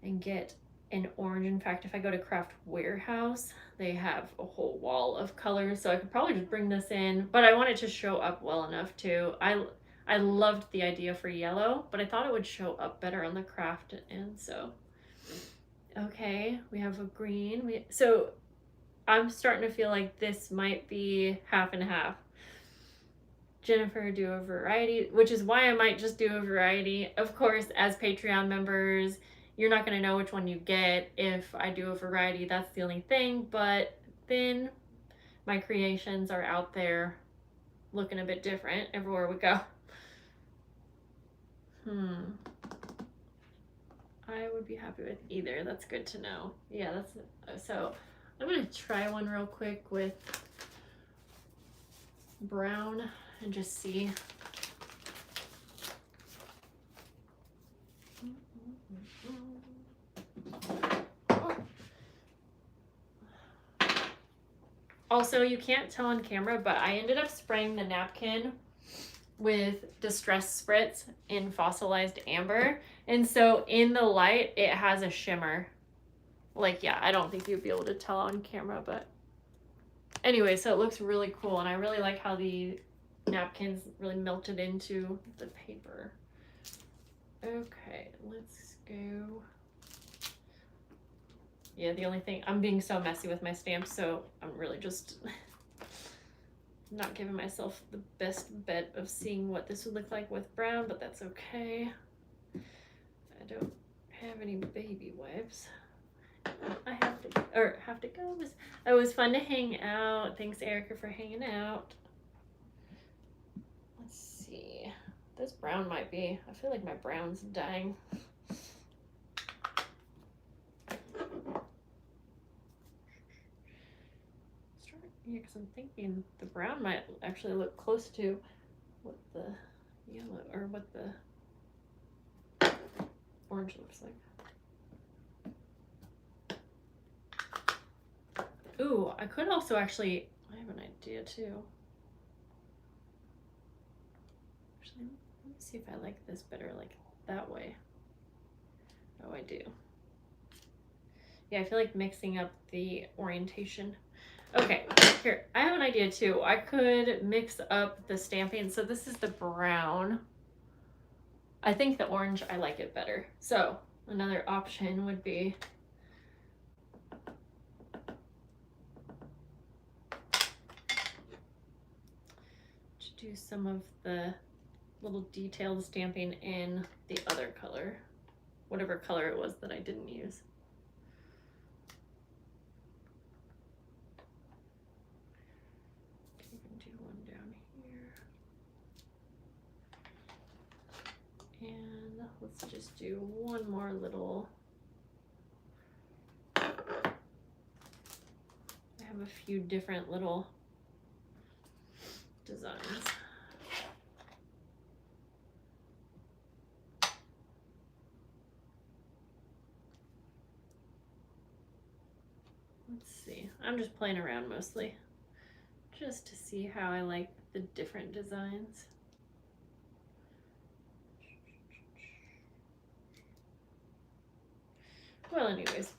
Speaker 1: and get an orange. In fact, if I go to Craft Warehouse, they have a whole wall of colors, so I could probably just bring this in, but I want it to show up well enough too. I loved the idea for yellow, but I thought it would show up better on the craft, and so okay, we have a green. So I'm starting to feel like this might be half and half. Jennifer, do a variety, which is why I might just do a variety. Of course, as Patreon members, you're not going to know which one you get if I do a variety. That's the only thing. But then my creations are out there looking a bit different everywhere we go. I would be happy with either. That's good to know. Yeah, that's so. I'm going to try one real quick with brown and just see. Also, you can't tell on camera, but I ended up spraying the napkin with Distress Spritz in fossilized amber. And so in the light, it has a shimmer. Like, yeah, I don't think you'd be able to tell on camera, but anyway, so it looks really cool. And I really like how the napkins really melted into the paper. Okay, let's go. Yeah, the only thing, I'm being so messy with my stamps, so I'm really just not giving myself the best bet of seeing what this would look like with brown, but that's okay. I don't have any baby wipes. I have to go. It was fun to hang out. Thanks, Erica, for hanging out. Let's see. This brown might be, I feel like my brown's dying. Yeah, because I'm thinking the brown might actually look close to what the yellow or what the orange looks like. Ooh, I could also actually, I have an idea too. Actually, let me see if I like this better, like that way. Oh, I do. Yeah, I feel like mixing up the orientation. Okay, here, I have an idea too. I could mix up the stamping. So this is the brown. I think the orange, I like it better. So another option would be to do some of the little detailed stamping in the other color, whatever color it was that I didn't use. And let's just do one more little. I have a few different little designs. Let's see. I'm just playing around mostly, just to see how I like the different designs. Well, anyways,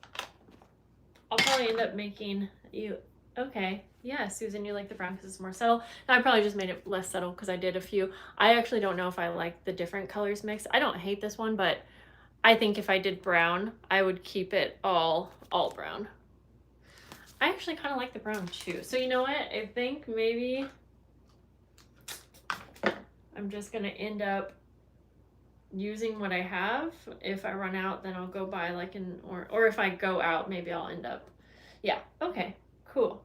Speaker 1: I'll probably end up making you, okay, yeah, Susan, you like the brown because it's more subtle. I probably just made it less subtle because I did a few. I actually don't know if I like the different colors mixed. I don't hate this one, but I think if I did brown, I would keep it all brown. I actually kind of like the brown too. So you know what? I think maybe I'm just going to end up using what I have. If I run out, then I'll go buy like an, or if I go out, maybe I'll end up, yeah, okay, cool.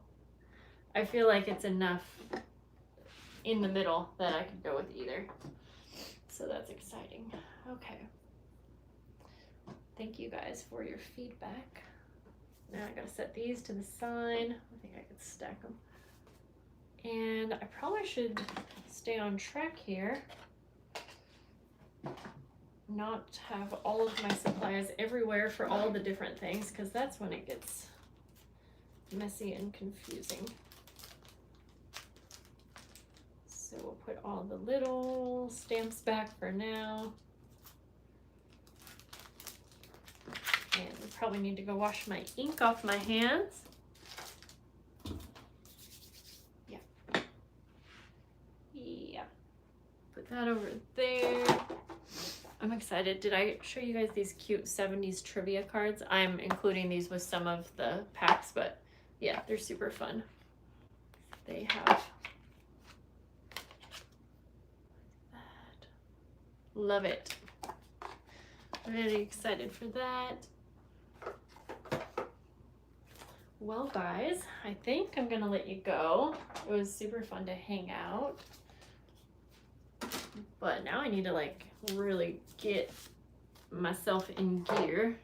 Speaker 1: I feel like it's enough in the middle that I could go with either. So that's exciting. Okay. Thank you guys for your feedback. Now I gotta set these to the side. I think I could stack them. And I probably should stay on track here. Not have all of my supplies everywhere for all the different things, because that's when it gets messy and confusing. So we'll put all the little stamps back for now. And we probably need to go wash my ink off my hands. Yeah. Yeah. Put that over there. I'm excited. Did I show you guys these cute 70s trivia cards? I'm including these with some of the packs, but yeah, they're super fun. They have that. Love it. Really excited for that. Well, guys, I think I'm gonna let you go. It was super fun to hang out. But now I need to like really get myself in gear.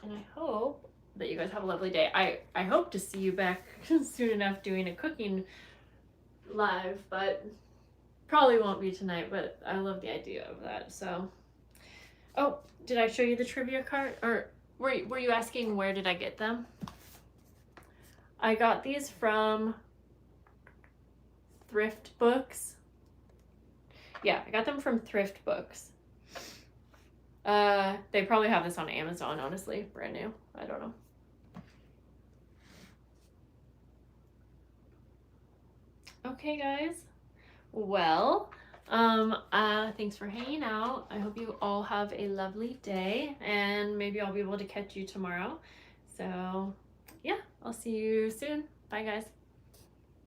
Speaker 1: And I hope that you guys have a lovely day. I hope to see you back soon enough doing a cooking live, but probably won't be tonight, but I love the idea of that. So, oh, did I show you the trivia card? Or were you asking where did I get them? I got these from Thrift Books. Yeah, I got them from Thrift Books. They probably have this on Amazon, honestly. Brand new. I don't know. Okay, guys. Well, thanks for hanging out. I hope you all have a lovely day, and maybe I'll be able to catch you tomorrow. So, yeah, I'll see you soon. Bye, guys.